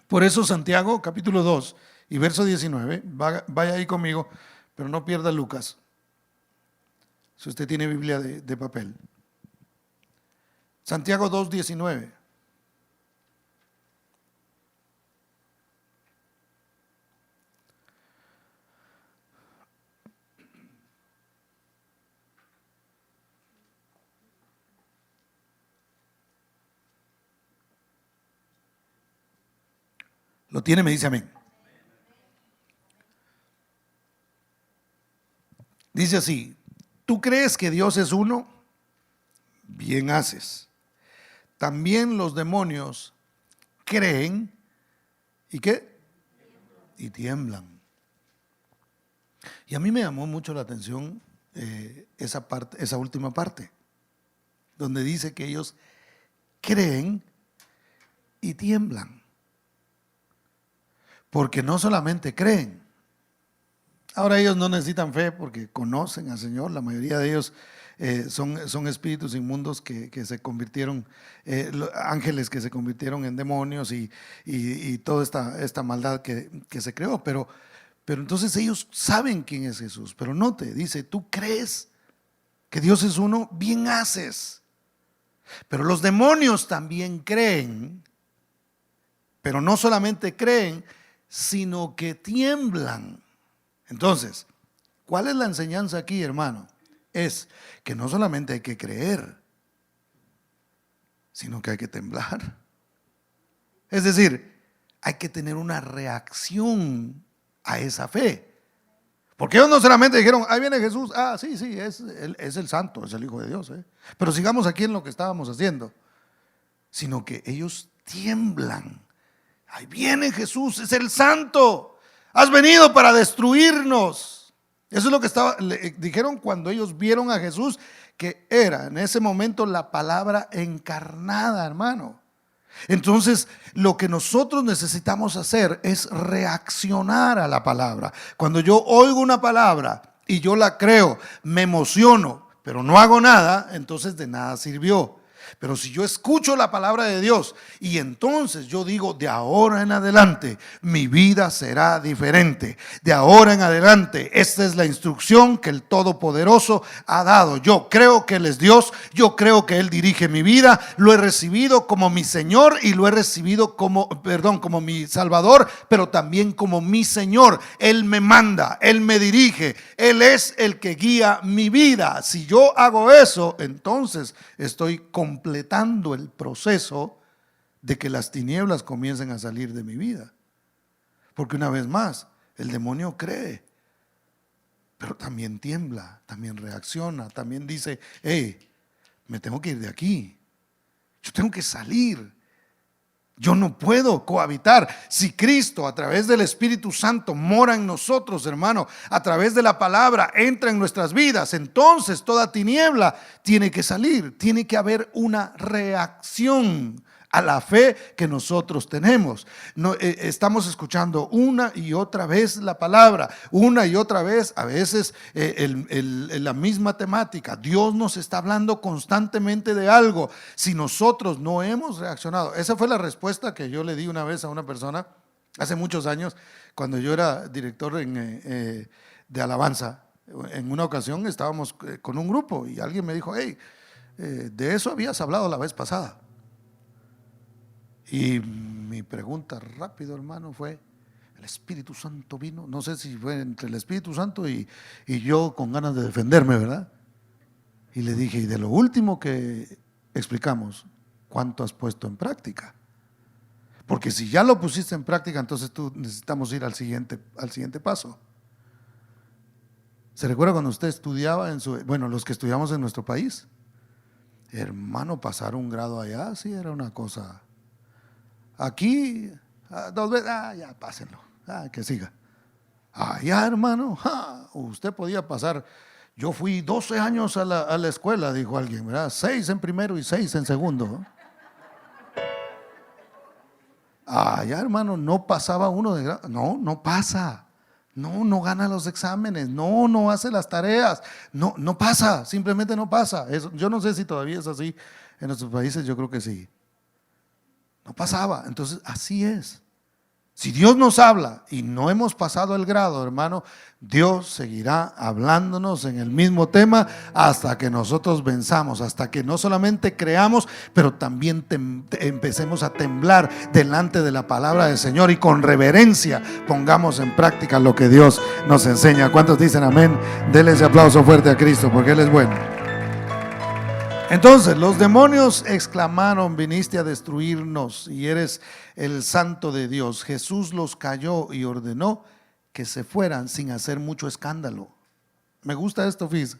por eso Santiago capítulo 2 y verso 19, vaya ahí conmigo, pero no pierda Lucas, si usted tiene Biblia de papel. Santiago 2:19. ¿Lo tiene? Me dice amén. Dice así: ¿tú crees que Dios es uno? Bien haces. También los demonios creen, ¿y qué? Y tiemblan. Y a mí me llamó mucho la atención esa última parte, donde dice que ellos creen y tiemblan. Porque no solamente creen. Ahora ellos no necesitan fe porque conocen al Señor. La mayoría de ellos son espíritus inmundos que se convirtieron, ángeles que se convirtieron en demonios, y toda esta maldad que se creó. Pero entonces ellos saben quién es Jesús. Pero note, dice, ¿tú crees que Dios es uno? Bien haces. Pero los demonios también creen, pero no solamente creen, sino que tiemblan. Entonces, ¿cuál es la enseñanza aquí, hermano? Es que no solamente hay que creer, sino que hay que temblar. Es decir, hay que tener una reacción a esa fe. Porque ellos no solamente dijeron, ahí viene Jesús, sí, es el santo, es el Hijo de Dios, pero sigamos aquí en lo que estábamos haciendo. Sino que ellos tiemblan. Ahí viene Jesús, es el santo. Has venido para destruirnos. Eso es lo que dijeron cuando ellos vieron a Jesús, que era en ese momento la palabra encarnada, hermano. Entonces, lo que nosotros necesitamos hacer es reaccionar a la palabra. Cuando yo oigo una palabra y yo la creo, me emociono, pero no hago nada, entonces de nada sirvió. Pero si yo escucho la palabra de Dios y entonces yo digo, de ahora en adelante mi vida será diferente. De ahora en adelante, esta es la instrucción que el Todopoderoso ha dado. Yo creo que Él es Dios, yo creo que Él dirige mi vida, lo he recibido como mi Señor y lo he recibido como mi Salvador, pero también como mi Señor. Él me manda, Él me dirige, Él es el que guía mi vida. Si yo hago eso, entonces estoy completando el proceso de que las tinieblas comiencen a salir de mi vida. Porque una vez más, el demonio cree, pero también tiembla, también reacciona, también dice, hey, me tengo que ir de aquí, yo tengo que salir. Yo no puedo cohabitar. Si Cristo a través del Espíritu Santo mora en nosotros, hermano, a través de la palabra entra en nuestras vidas, entonces toda tiniebla tiene que salir. Tiene que haber una reacción a la fe que nosotros tenemos. No, estamos escuchando una y otra vez la palabra, una y otra vez, a veces la misma temática. Dios nos está hablando constantemente de algo. Si nosotros no hemos reaccionado, esa fue la respuesta que yo le di una vez a una persona hace muchos años, cuando yo era director de alabanza. En una ocasión estábamos con un grupo y alguien me dijo, hey, de eso habías hablado la vez pasada. Y mi pregunta rápido, hermano, fue, ¿el Espíritu Santo vino? No sé si fue entre el Espíritu Santo y yo con ganas de defenderme, ¿verdad? Y le dije, y de lo último que explicamos, ¿cuánto has puesto en práctica? Porque si ya lo pusiste en práctica, entonces tú necesitamos ir al siguiente paso. ¿Se recuerda cuando usted estudiaba los que estudiamos en nuestro país? Hermano, pasar un grado allá, sí era una cosa. Aquí, 2 veces, ya pásenlo, que siga. Ya, hermano, usted podía pasar. Yo fui 12 años a la escuela, dijo alguien, ¿verdad? 6 en primero y 6 en segundo. Ya, hermano, no pasaba uno de grado. No pasa. No gana los exámenes, no hace las tareas, no pasa, simplemente no pasa. Yo no sé si todavía es así en nuestros países, yo creo que sí. No pasaba. Entonces, así es. Si Dios nos habla y no hemos pasado el grado, hermano, Dios seguirá hablándonos en el mismo tema hasta que nosotros venzamos, hasta que no solamente creamos, pero también empecemos a temblar delante de la palabra del Señor y con reverencia pongamos en práctica lo que Dios nos enseña. ¿Cuántos dicen amén? Denle ese aplauso fuerte a Cristo porque Él es bueno. Entonces los demonios exclamaron, viniste a destruirnos y eres el santo de Dios. Jesús los calló y ordenó que se fueran sin hacer mucho escándalo. Me gusta esto, fíjese.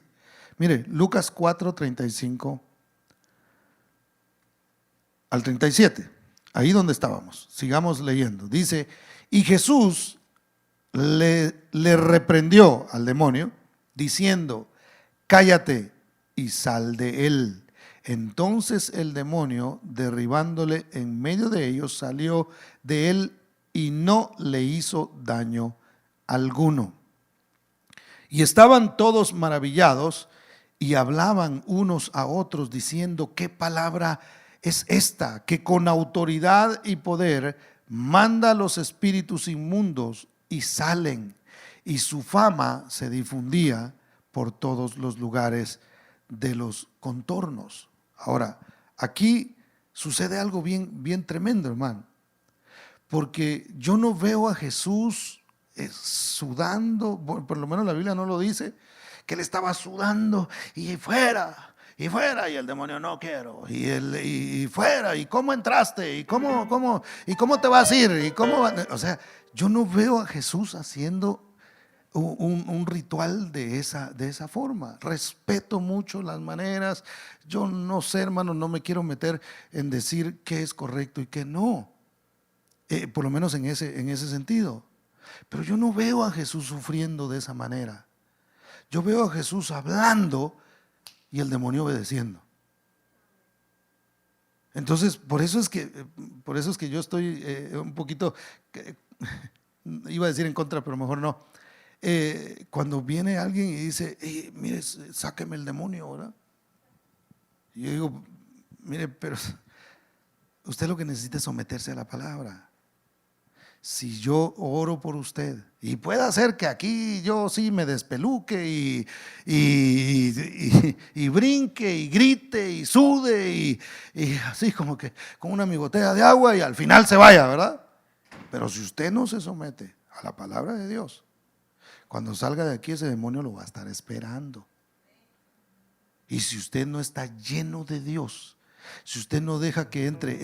Mire, Lucas 4, 35 al 37, ahí donde estábamos, sigamos leyendo. Dice, y Jesús le reprendió al demonio diciendo, cállate y sal de él. Entonces el demonio, derribándole en medio de ellos, salió de él y no le hizo daño alguno. Y estaban todos maravillados y hablaban unos a otros diciendo, ¿qué palabra es esta que con autoridad y poder manda a los espíritus inmundos y salen? Y su fama se difundía por todos los lugares de los contornos. Ahora, aquí sucede algo bien tremendo, hermano, porque yo no veo a Jesús sudando, por lo menos la Biblia no lo dice, que él estaba sudando y fuera, y el demonio no quiero, y fuera, y cómo entraste, y cómo te vas a ir, o sea, yo no veo a Jesús haciendo un ritual de esa forma. Respeto mucho las maneras. Yo no sé, hermano, no me quiero meter en decir qué es correcto y qué no, por lo menos en ese sentido. Pero yo no veo a Jesús sufriendo de esa manera. Yo veo a Jesús hablando y el demonio obedeciendo. Entonces, por eso es que yo estoy un poquito, iba a decir en contra, pero mejor no. Cuando viene alguien y dice, mire, sáqueme el demonio, ¿verdad? Y yo digo, mire, pero usted lo que necesita es someterse a la palabra. Si yo oro por usted, y puede ser que aquí yo sí me despeluque y brinque y grite y sude y así como que con una botella de agua y al final se vaya, ¿verdad? Pero si usted no se somete a la palabra de Dios, cuando salga de aquí ese demonio lo va a estar esperando. Y si usted no está lleno de Dios, si usted no deja que entre,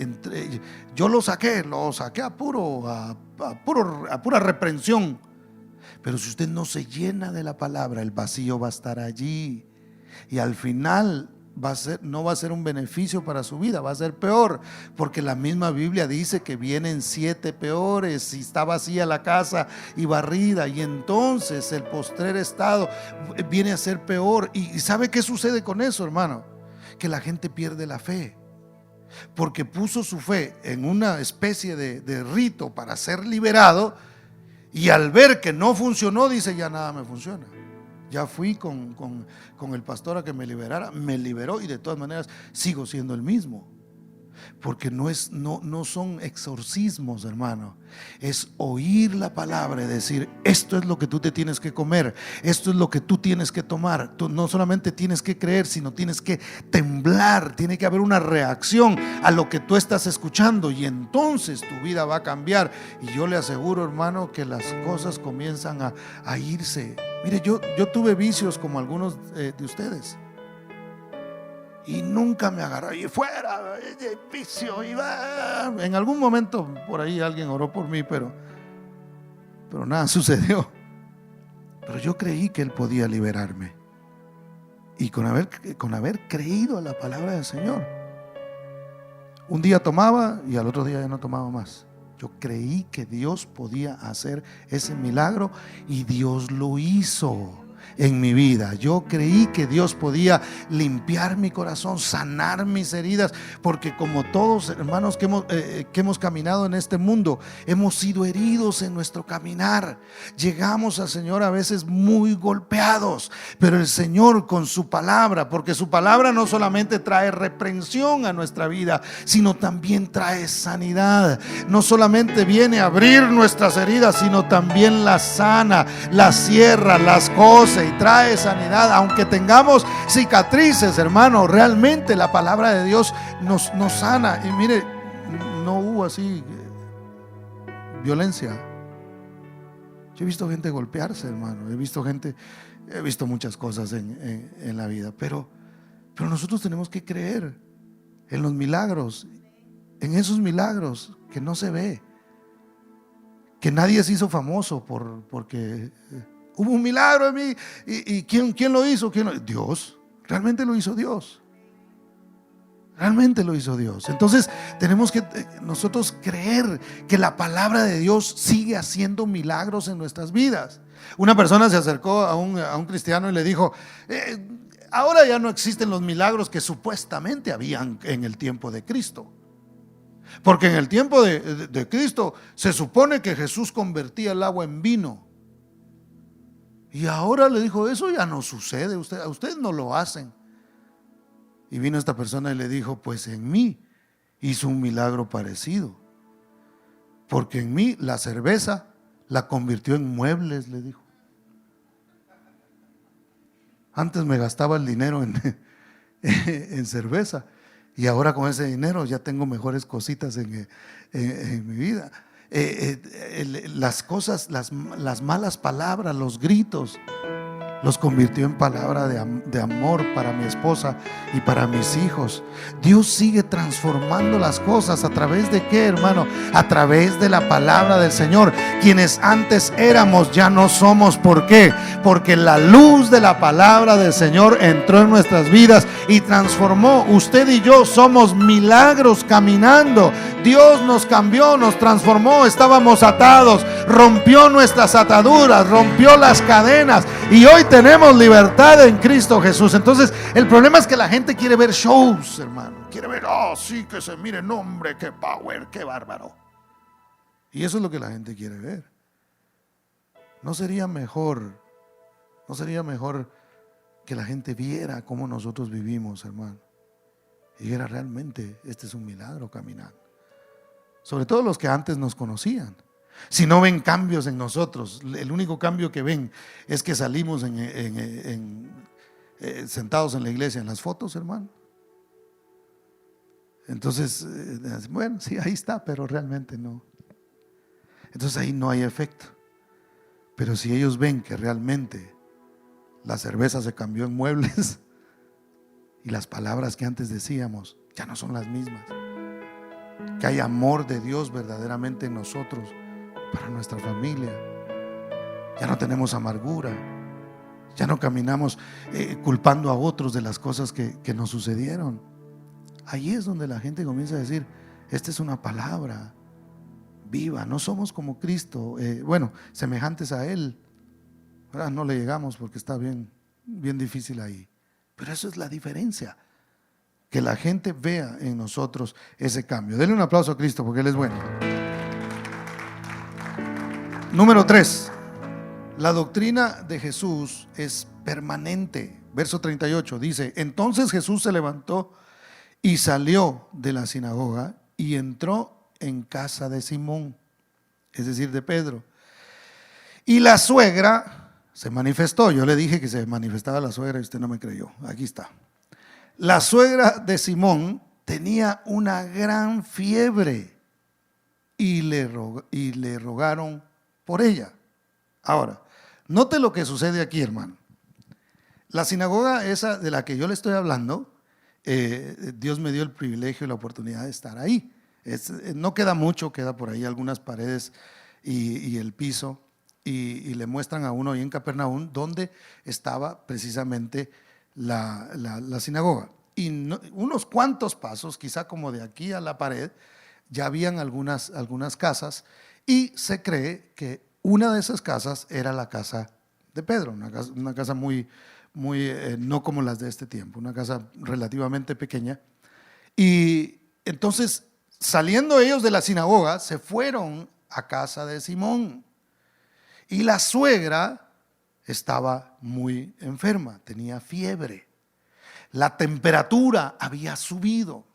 yo lo saqué a pura reprensión. Pero si usted no se llena de la palabra, el vacío va a estar allí. Y al final no va a ser un beneficio para su vida, va a ser peor. Porque la misma Biblia dice que vienen 7 peores si está vacía la casa y barrida. Y entonces el postrer estado viene a ser peor. ¿Y sabe qué sucede con eso, hermano? Que la gente pierde la fe, porque puso su fe en una especie de rito para ser liberado, y al ver que no funcionó dice, ya nada me funciona. Ya fui con el pastor a que me liberara, me liberó y de todas maneras sigo siendo el mismo. Porque no son exorcismos, hermano. Es oír la palabra y decir, esto es lo que tú te tienes que comer, esto es lo que tú tienes que tomar. Tú no solamente tienes que creer, sino tienes que temblar. Tiene que haber una reacción a lo que tú estás escuchando, y entonces tu vida va a cambiar. Y yo le aseguro, hermano, que las cosas comienzan a irse. Mire, yo tuve vicios como algunos de ustedes, y nunca me agarró y fuera de vicio. En algún momento por ahí alguien oró por mí, pero nada sucedió. Pero yo creí que Él podía liberarme, y con haber creído a la palabra del Señor, un día tomaba y al otro día ya no tomaba más. Yo creí que Dios podía hacer ese milagro, y Dios lo hizo en mi vida. Yo creí que Dios podía limpiar mi corazón, sanar mis heridas, porque como todos, hermanos, que hemos caminado en este mundo, hemos sido heridos en nuestro caminar. Llegamos al Señor a veces muy golpeados, pero el Señor con su palabra, porque su palabra no solamente trae reprensión a nuestra vida, sino también trae sanidad. No solamente viene a abrir nuestras heridas, sino también las sana, las cierra, las cose y trae sanidad. Aunque tengamos cicatrices, hermano, realmente la palabra de Dios nos sana. Y mire, no hubo así violencia. Yo he visto gente golpearse, hermano. He visto muchas cosas en la vida, pero nosotros tenemos que creer en los milagros, en esos milagros que no se ve, que nadie se hizo famoso porque hubo un milagro en mí. ¿Y quién lo hizo? Dios. Realmente lo hizo Dios. Realmente lo hizo Dios. Entonces tenemos que nosotros creer que la palabra de Dios sigue haciendo milagros en nuestras vidas. Una persona se acercó a un cristiano y le dijo, ahora ya no existen los milagros que supuestamente habían en el tiempo de Cristo. Porque en el tiempo de Cristo se supone que Jesús convertía el agua en vino. Y ahora le dijo, eso ya no sucede, a ustedes no lo hacen. Y vino esta persona y le dijo, pues en mí hizo un milagro parecido, porque en mí la cerveza la convirtió en muebles, le dijo. Antes me gastaba el dinero en cerveza, y ahora con ese dinero ya tengo mejores cositas en mi vida. Las cosas, las malas palabras, los gritos, los convirtió en palabra de amor para mi esposa y para mis hijos. Dios sigue transformando las cosas. ¿A través de qué, hermano? A través de la palabra del Señor. Quienes antes éramos ya no somos. ¿Por qué? Porque la luz de la palabra del Señor entró en nuestras vidas y transformó. Usted y yo somos milagros caminando. Dios nos cambió, nos transformó, estábamos atados, rompió nuestras ataduras, rompió las cadenas y hoy tenemos libertad en Cristo Jesús. Entonces el problema es que la gente quiere ver shows, hermano. Quiere ver, oh sí, que se mire, no, hombre, qué power, qué bárbaro. Y eso es lo que la gente quiere ver. ¿No sería mejor que la gente viera cómo nosotros vivimos, hermano? Y viera realmente, este es un milagro caminando. Sobre todo los que antes nos conocían. Si no ven cambios en nosotros, el único cambio que ven es que salimos sentados en la iglesia en las fotos, hermano. Entonces, bueno, sí, ahí está, pero realmente no. Entonces ahí no hay efecto. Pero si ellos ven que realmente la cerveza se cambió en muebles y las palabras que antes decíamos ya no son las mismas, que hay amor de Dios verdaderamente en nosotros para nuestra familia, ya no tenemos amargura, ya no caminamos culpando a otros de las cosas que nos sucedieron. Ahí es donde la gente comienza a decir, esta es una palabra viva, no somos como Cristo, semejantes a Él. Ahora no le llegamos porque está bien difícil ahí. Pero eso es la diferencia, que la gente vea en nosotros ese cambio. Denle un aplauso a Cristo porque Él es bueno. Número 3, la doctrina de Jesús es permanente. Verso 38 dice, entonces Jesús se levantó y salió de la sinagoga y entró en casa de Simón, es decir, de Pedro. Y la suegra se manifestó. Yo le dije que se manifestaba la suegra y usted no me creyó. Aquí está. La suegra de Simón tenía una gran fiebre y le rogaron por ella. Ahora, note lo que sucede aquí, hermano. La sinagoga esa de la que yo le estoy hablando, Dios me dio el privilegio y la oportunidad de estar ahí. No queda mucho, queda por ahí algunas paredes y el piso, y le muestran a uno ahí en Capernaum donde estaba precisamente la sinagoga. Y unos cuantos pasos, quizá como de aquí a la pared, ya habían algunas casas, y se cree que una de esas casas era la casa de Pedro, una casa muy no como las de este tiempo, una casa relativamente pequeña. Y entonces, saliendo ellos de la sinagoga, se fueron a casa de Simón. Y la suegra estaba muy enferma, tenía fiebre. La temperatura había subido.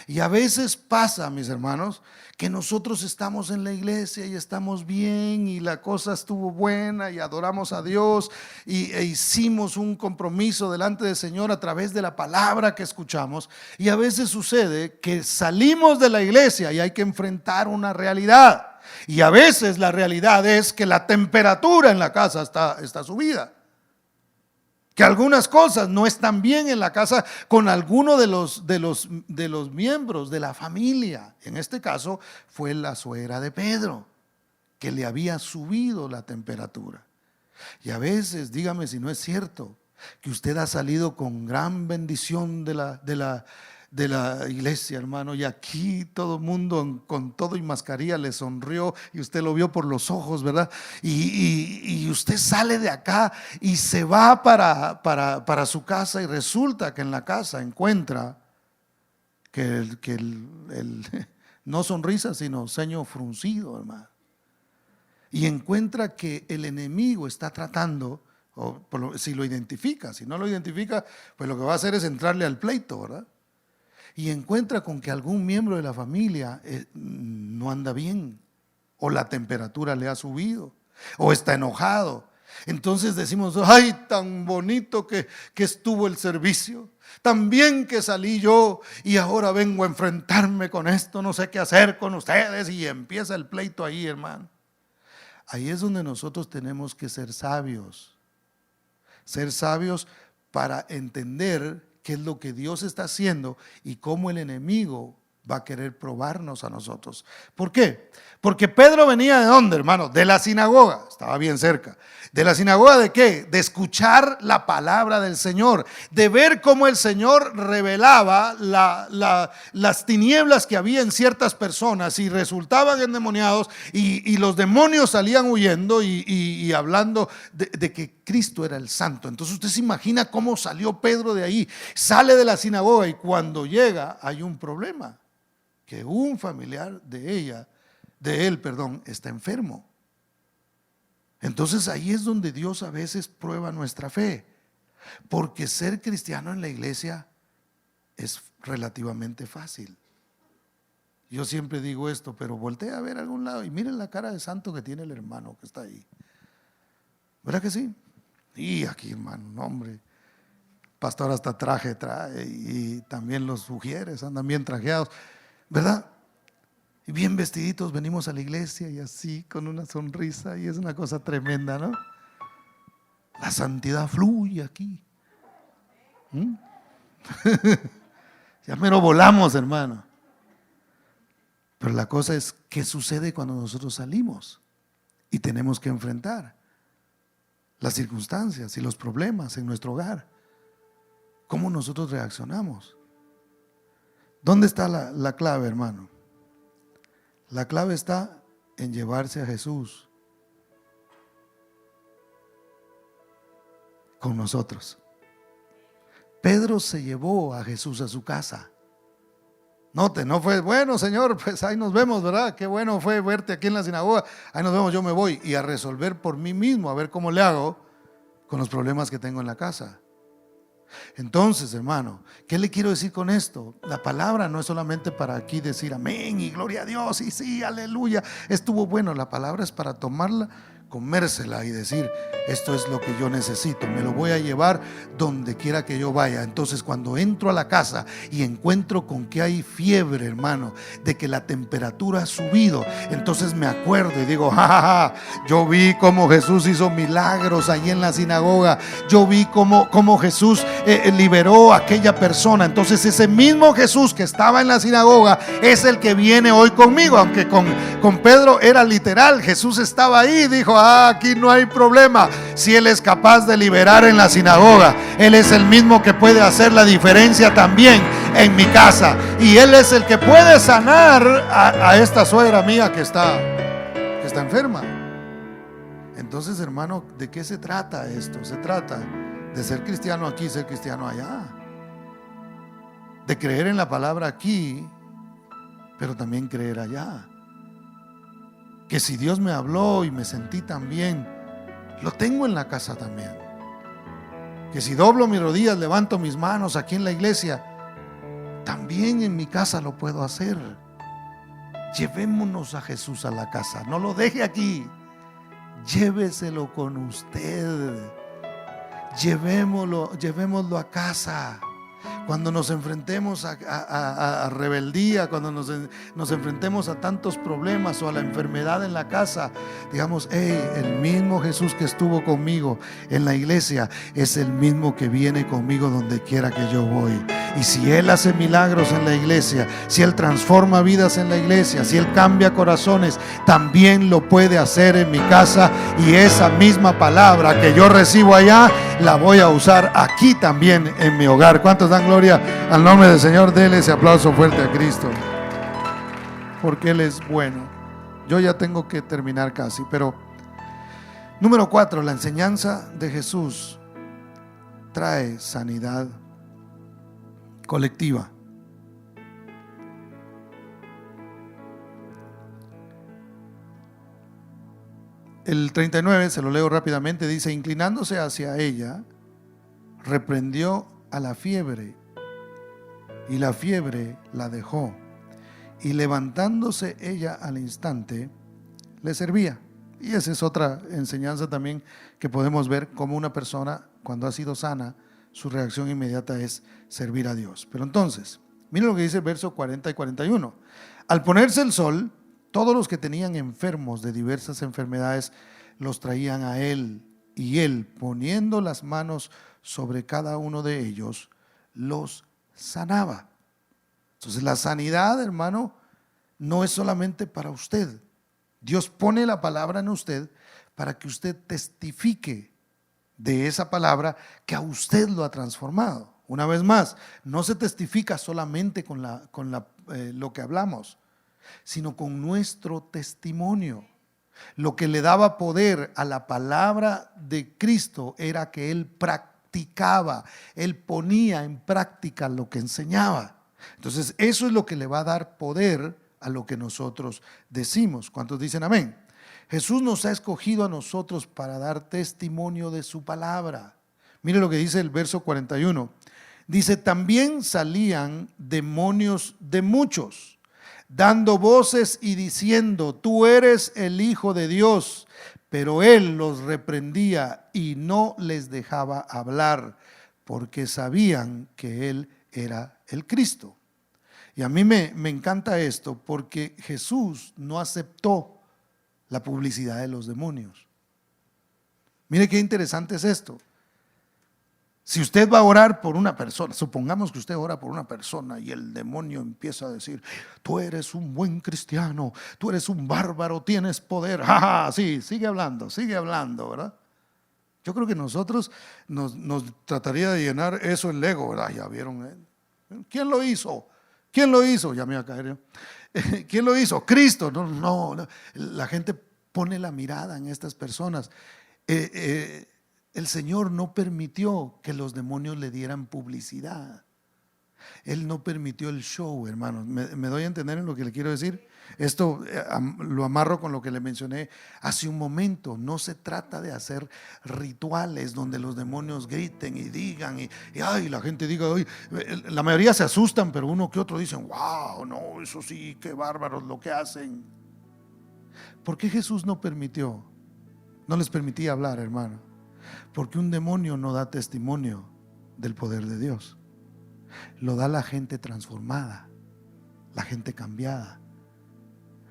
Y a veces pasa, mis hermanos, que nosotros estamos en la iglesia y estamos bien y la cosa estuvo buena y adoramos a Dios e hicimos un compromiso delante del Señor a través de la palabra que escuchamos. Y a veces sucede que salimos de la iglesia y hay que enfrentar una realidad. Y a veces la realidad es que la temperatura en la casa está subida. Que algunas cosas no están bien en la casa con alguno de los miembros de la familia. En este caso fue la suegra de Pedro, que le había subido la temperatura. Y a veces, dígame si no es cierto, que usted ha salido con gran bendición de la iglesia, hermano, y aquí todo el mundo con todo y mascarilla le sonrió y usted lo vio por los ojos, ¿verdad? Y usted sale de acá y se va para su casa, y resulta que en la casa encuentra que no sonrisa, sino ceño fruncido, hermano. Y encuentra que el enemigo está tratando, si lo identifica, si no lo identifica, pues lo que va a hacer es entrarle al pleito, ¿verdad? Y encuentra con que algún miembro de la familia no anda bien, o la temperatura le ha subido, o está enojado. Entonces decimos, ay, tan bonito que estuvo el servicio, tan bien que salí yo, y ahora vengo a enfrentarme con esto, no sé qué hacer con ustedes, y empieza el pleito ahí, hermano. Ahí es donde nosotros tenemos que ser sabios para entender qué es lo que Dios está haciendo y cómo el enemigo va a querer probarnos a nosotros. ¿Por qué? Porque Pedro venía ¿de dónde, hermano? De la sinagoga. estaba bien cerca. ¿De la sinagoga de qué? De escuchar la palabra del Señor, de ver cómo el Señor revelaba las tinieblas que había en ciertas personas y resultaban endemoniados, y los demonios salían huyendo y hablando de que Cristo era el santo. Entonces usted se imagina cómo salió Pedro de ahí, sale de la sinagoga, y cuando llega hay un problema, que un familiar de él, está enfermo. Entonces ahí es donde Dios a veces prueba nuestra fe, porque ser cristiano en la iglesia es relativamente fácil. Yo siempre digo esto, pero voltea a ver a algún lado y miren la cara de santo que tiene el hermano que está ahí. ¿Verdad que sí? Y aquí, hermano, no, hombre, pastor hasta traje trae, y también los sugieres andan bien trajeados, ¿verdad? Y bien vestiditos venimos a la iglesia y así con una sonrisa, y es una cosa tremenda, ¿no? La santidad fluye aquí. Ya mero volamos, hermano. Pero la cosa es, ¿qué sucede cuando nosotros salimos y tenemos que enfrentar las circunstancias y los problemas en nuestro hogar? ¿Cómo nosotros reaccionamos? ¿Dónde está la clave, hermano? La clave está en llevarse a Jesús con nosotros. Pedro se llevó a Jesús a su casa. Note, no fue, bueno, Señor, pues ahí nos vemos, ¿verdad? Qué bueno fue verte aquí en la sinagoga. Ahí nos vemos, yo me voy. Y a resolver por mí mismo, a ver cómo le hago con los problemas que tengo en la casa. Entonces, hermano, ¿qué le quiero decir con esto? La palabra no es solamente para aquí decir amén y gloria a Dios y sí, aleluya, estuvo bueno. La palabra es para tomarla, comérsela y decir, esto es lo que yo necesito, me lo voy a llevar donde quiera que yo vaya. Entonces cuando entro a la casa y encuentro con que hay fiebre, hermano, de que la temperatura ha subido, entonces me acuerdo y digo, jajaja, yo vi cómo Jesús hizo milagros allí en la sinagoga, yo vi cómo Jesús liberó a aquella persona. Entonces ese mismo Jesús que estaba en la sinagoga es el que viene hoy conmigo. Aunque con Pedro era literal, Jesús estaba ahí y dijo, aquí no hay problema. Si Él es capaz de liberar en la sinagoga, Él es el mismo que puede hacer la diferencia también en mi casa. Y Él es el que puede sanar a esta suegra mía que está enferma. Entonces, hermano, ¿de qué se trata esto? Se trata de ser cristiano aquí, ser cristiano allá, de creer en la palabra aquí, pero también creer allá. Que si Dios me habló y me sentí tan bien, lo tengo en la casa también. Que si doblo mis rodillas, levanto mis manos aquí en la iglesia, también en mi casa lo puedo hacer. Llevémonos a Jesús a la casa, no lo deje aquí, lléveselo con usted. Llevémoslo a casa. Cuando nos enfrentemos a rebeldía, cuando nos enfrentemos a tantos problemas o a la enfermedad en la casa, digamos, el mismo Jesús que estuvo conmigo en la iglesia es el mismo que viene conmigo donde quiera que yo voy. Y si Él hace milagros en la iglesia, si Él transforma vidas en la iglesia, si Él cambia corazones, también lo puede hacer en mi casa. Y esa misma palabra que yo recibo allá, la voy a usar aquí también en mi hogar. ¿Cuántos dan gloria al nombre del Señor? Dele ese aplauso fuerte a Cristo, porque Él es bueno. Yo ya tengo que terminar casi, pero número 4, la enseñanza de Jesús trae sanidad colectiva. El 39, se lo leo rápidamente, dice: inclinándose hacia ella, reprendió a la fiebre, y la fiebre la dejó, y levantándose ella al instante, le servía. Y esa es otra enseñanza también que podemos ver, como una persona cuando ha sido sana, su reacción inmediata es servir a Dios. Pero entonces, miren lo que dice el verso 40 y 41. Al ponerse el sol, todos los que tenían enfermos de diversas enfermedades los traían a Él, y Él, poniendo las manos sobre cada uno de ellos, los sanaba. Entonces la sanidad, hermano, no es solamente para usted. Dios pone la palabra en usted para que usted testifique de esa palabra que a usted lo ha transformado. Una vez más, no se testifica solamente con lo que hablamos, sino con nuestro testimonio. Lo que le daba poder a la palabra de Cristo era que Él practicaba, Él ponía en práctica lo que enseñaba. Entonces, eso es lo que le va a dar poder a lo que nosotros decimos. ¿Cuántos dicen amén? Jesús nos ha escogido a nosotros para dar testimonio de su palabra. Mire lo que dice el verso 41. Dice, también salían demonios de muchos, dando voces y diciendo, tú eres el Hijo de Dios. Pero Él los reprendía y no les dejaba hablar, porque sabían que Él era el Cristo. Y a mí me encanta esto, porque Jesús no aceptó la publicidad de los demonios. Mire qué interesante es esto. Si usted va a orar por una persona, supongamos que usted ora por una persona y el demonio empieza a decir, tú eres un buen cristiano, tú eres un bárbaro, tienes poder. Ja, sí, sigue hablando, ¿verdad? Yo creo que nosotros nos trataría de llenar eso el ego, ¿verdad? Ya vieron, ¿quién lo hizo? ¿Quién lo hizo? Ya me iba a caer yo. ¿Quién lo hizo? Cristo. No. La gente pone la mirada en estas personas. El Señor no permitió que los demonios le dieran publicidad. Él no permitió el show, hermanos. ¿Me doy a entender en lo que le quiero decir? Esto lo amarro con lo que le mencioné hace un momento. No se trata de hacer rituales donde los demonios griten y digan y ay, la gente diga, ay, la mayoría se asustan, pero uno que otro dicen, wow, no, eso sí, qué bárbaros lo que hacen. ¿Por qué Jesús no les permitía hablar, hermano? Porque un demonio no da testimonio del poder de Dios. Lo da la gente transformada, la gente cambiada.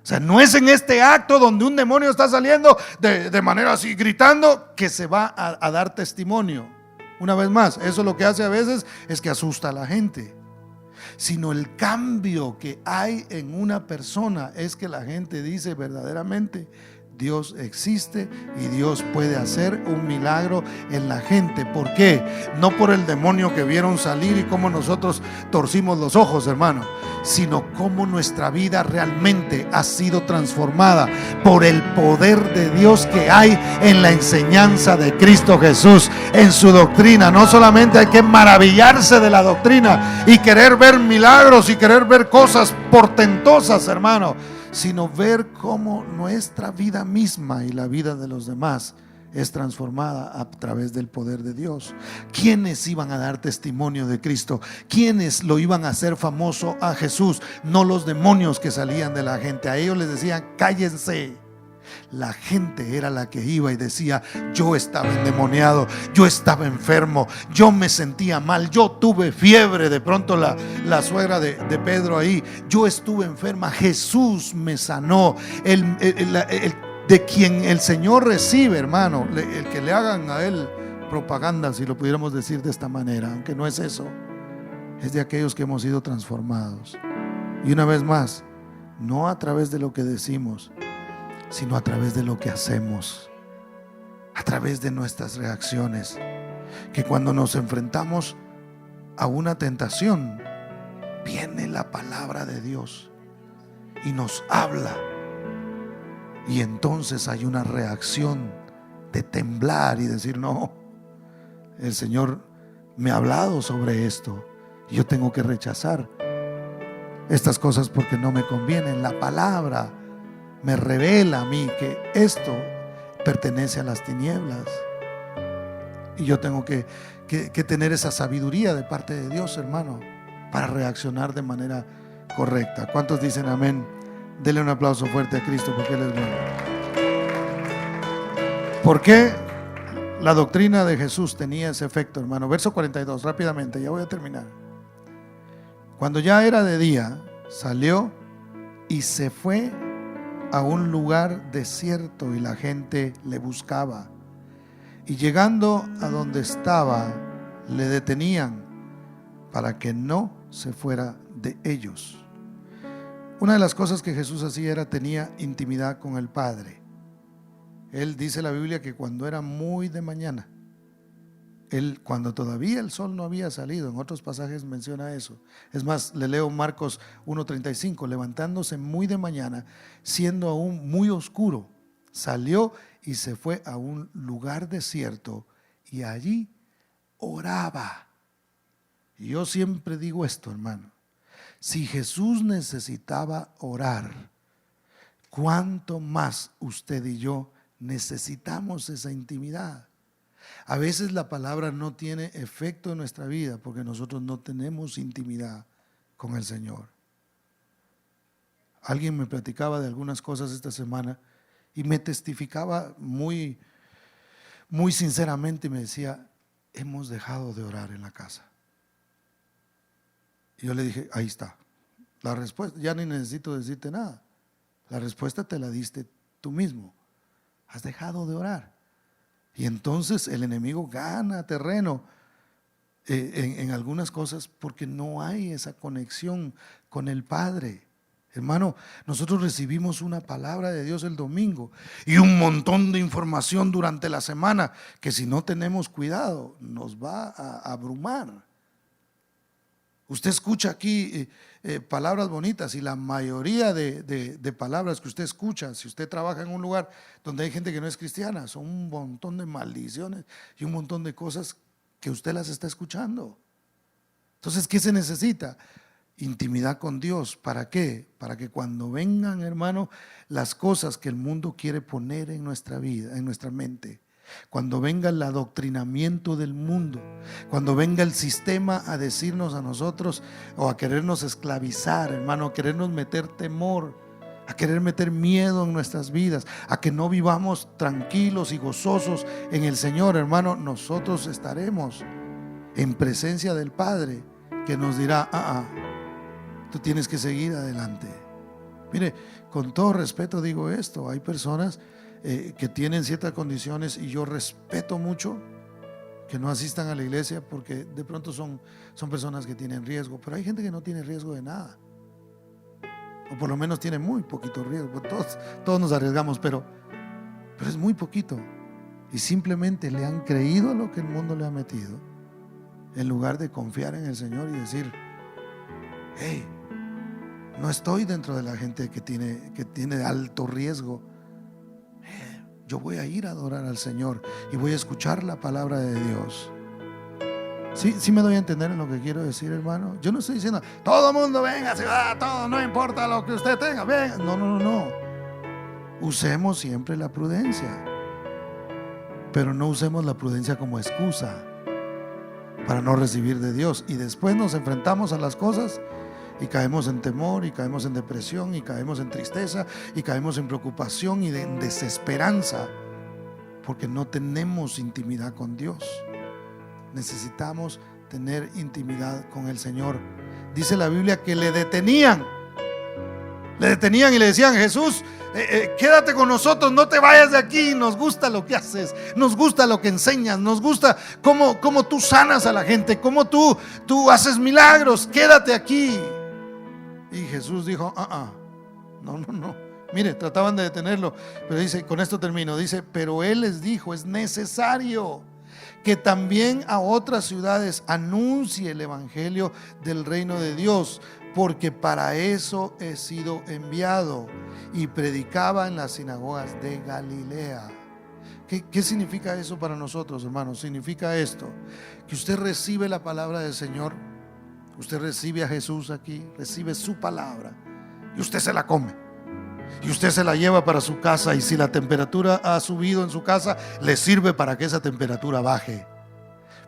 O sea, no es en este acto donde un demonio está saliendo de manera así, gritando, que se va a dar testimonio. Una vez más, eso lo que hace a veces es que asusta a la gente. Sino el cambio que hay en una persona es que la gente dice verdaderamente, Dios existe y Dios puede hacer un milagro en la gente. ¿Por qué? No por el demonio que vieron salir y cómo nosotros torcimos los ojos, hermano, sino cómo nuestra vida realmente ha sido transformada por el poder de Dios que hay en la enseñanza de Cristo Jesús, en su doctrina. No solamente hay que maravillarse de la doctrina y querer ver milagros y querer ver cosas portentosas, hermano, sino ver cómo nuestra vida misma y la vida de los demás es transformada a través del poder de Dios. ¿Quiénes iban a dar testimonio de Cristo? ¿Quiénes lo iban a hacer famoso a Jesús? No los demonios que salían de la gente. A ellos les decían, cállense. La gente era la que iba y decía, yo estaba endemoniado, yo estaba enfermo, yo me sentía mal, yo tuve fiebre. De pronto la suegra de Pedro ahí, yo estuve enferma, Jesús me sanó. De quien el Señor recibe, hermano, el que le hagan a él propaganda, si lo pudiéramos decir de esta manera, aunque no es eso, es de aquellos que hemos sido transformados. Y una vez más, no a través de lo que decimos, sino a través de lo que hacemos, a través de nuestras reacciones. Que cuando nos enfrentamos a una tentación, viene la palabra de Dios y nos habla, y entonces hay una reacción de temblar y decir, no, el Señor me ha hablado sobre esto, yo tengo que rechazar estas cosas porque no me convienen. La palabra me revela a mí que esto pertenece a las tinieblas, y yo tengo que tener esa sabiduría de parte de Dios, hermano, para reaccionar de manera correcta. ¿Cuántos dicen amén? Denle un aplauso fuerte a Cristo, porque Él es bueno. ¿Por qué la doctrina de Jesús tenía ese efecto, hermano? Verso 42, rápidamente, ya voy a terminar. Cuando ya era de día, salió y se fue a un lugar desierto, y la gente le buscaba. Y llegando a donde estaba, le detenían para que no se fuera de ellos. Una de las cosas que Jesús hacía era tenía intimidad con el Padre. Él dice la Biblia que cuando era muy de mañana, cuando todavía el sol no había salido, en otros pasajes menciona eso. Es más, le leo Marcos 1:35, levantándose muy de mañana, siendo aún muy oscuro, salió y se fue a un lugar desierto y allí oraba. Y yo siempre digo esto, hermano, si Jesús necesitaba orar, ¿cuánto más usted y yo necesitamos esa intimidad? A veces la palabra no tiene efecto en nuestra vida porque nosotros no tenemos intimidad con el Señor. Alguien me platicaba de algunas cosas esta semana y me testificaba muy, muy sinceramente y me decía, hemos dejado de orar en la casa. Y yo le dije, ahí está, la respuesta, ya ni necesito decirte nada. La respuesta te la diste tú mismo. Has dejado de orar. Y entonces el enemigo gana terreno en algunas cosas porque no hay esa conexión con el Padre. Hermano, nosotros recibimos una palabra de Dios el domingo y un montón de información durante la semana que si no tenemos cuidado nos va a abrumar. Usted escucha aquí palabras bonitas y la mayoría de palabras que usted escucha, si usted trabaja en un lugar donde hay gente que no es cristiana, son un montón de maldiciones y un montón de cosas que usted las está escuchando. Entonces, ¿qué se necesita? Intimidad con Dios. ¿Para qué? Para que cuando vengan, hermano, las cosas que el mundo quiere poner en nuestra vida, en nuestra mente, cuando venga el adoctrinamiento del mundo, cuando venga el sistema a decirnos a nosotros o a querernos esclavizar, hermano, a querernos meter temor, a querer meter miedo en nuestras vidas, a que no vivamos tranquilos y gozosos en el Señor, hermano, nosotros estaremos en presencia del Padre que nos dirá, tú tienes que seguir adelante. Mire, con todo respeto digo esto, hay personas que tienen ciertas condiciones y yo respeto mucho que no asistan a la iglesia porque de pronto son personas que tienen riesgo, pero hay gente que no tiene riesgo de nada, o por lo menos tiene muy poquito riesgo. Todos nos arriesgamos, pero es muy poquito, y simplemente le han creído a lo que el mundo le ha metido en lugar de confiar en el Señor y decir, hey, no estoy dentro de la gente que tiene alto riesgo. Yo voy a ir a adorar al Señor y voy a escuchar la palabra de Dios. ¿Sí me doy a entender en lo que quiero decir, hermano? Yo no estoy diciendo, todo el mundo venga, se va, todo, no importa lo que usted tenga, venga. No. Usemos siempre la prudencia, pero no usemos la prudencia como excusa para no recibir de Dios. Y después nos enfrentamos a las cosas y caemos en temor, y caemos en depresión, y caemos en tristeza, y caemos en preocupación y en desesperanza, porque no tenemos intimidad con Dios. Necesitamos tener intimidad con el Señor. Dice la Biblia que le detenían y le decían, Jesús, quédate con nosotros, no te vayas de aquí, nos gusta lo que haces, nos gusta lo que enseñas, nos gusta cómo tú sanas a la gente, cómo tú haces milagros, quédate aquí. Y Jesús dijo, no. Mire, trataban de detenerlo, pero dice, con esto termino, dice, pero Él les dijo, es necesario que también a otras ciudades anuncie el evangelio del reino de Dios, porque para eso he sido enviado. Y predicaba en las sinagogas de Galilea. ¿Qué significa eso para nosotros, hermanos? Significa esto, que usted recibe la palabra del Señor. Usted recibe a Jesús aquí, recibe su palabra y usted se la come y usted se la lleva para su casa, y si la temperatura ha subido en su casa, le sirve para que esa temperatura baje.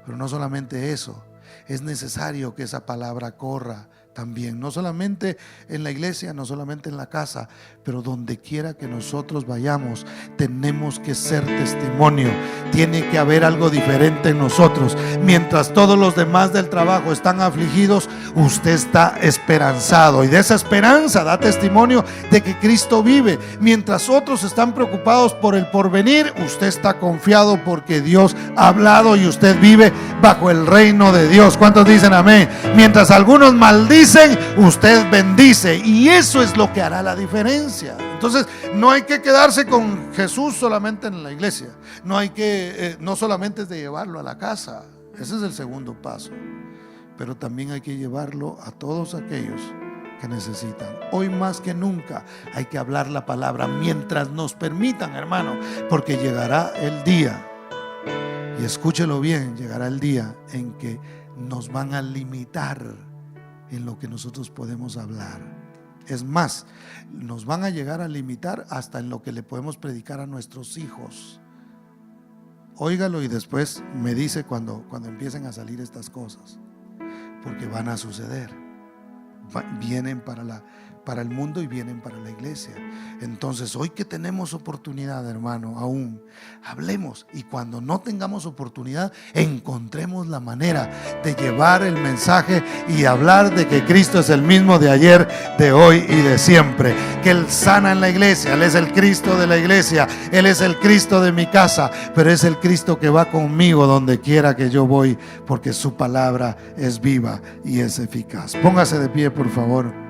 Pero no solamente eso, es necesario que esa palabra corra también, no solamente en la iglesia, no solamente en la casa, pero donde quiera que nosotros vayamos, tenemos que ser testimonio. Tiene que haber algo diferente en nosotros. Mientras todos los demás del trabajo están afligidos, usted está esperanzado, y de esa esperanza da testimonio de que Cristo vive. Mientras otros están preocupados por el porvenir, usted está confiado porque Dios ha hablado y usted vive bajo el reino de Dios. ¿Cuántos dicen amén? Mientras algunos maldicen, maldicen, usted bendice, y eso es lo que hará la diferencia. Entonces no hay que quedarse con Jesús solamente en la iglesia, no solamente es de llevarlo a la casa, ese es el segundo paso, pero también hay que llevarlo a todos aquellos que necesitan. Hoy más que nunca hay que hablar la palabra mientras nos permitan, hermano, porque llegará el día, y escúchelo bien, llegará el día en que nos van a limitar en lo que nosotros podemos hablar. Es más, nos van a llegar a limitar hasta en lo que le podemos predicar a nuestros hijos. Óigalo y después me dice cuando empiecen a salir estas cosas, porque van a suceder. Vienen para el mundo y vienen para la iglesia. Entonces hoy que tenemos oportunidad, hermano, aún hablemos, y cuando no tengamos oportunidad, encontremos la manera de llevar el mensaje y hablar de que Cristo es el mismo de ayer, de hoy y de siempre, que Él sana en la iglesia. Él es el Cristo de la iglesia, Él es el Cristo de mi casa, pero es el Cristo que va conmigo donde quiera que yo voy, porque su palabra es viva y es eficaz. Póngase de pie, por favor.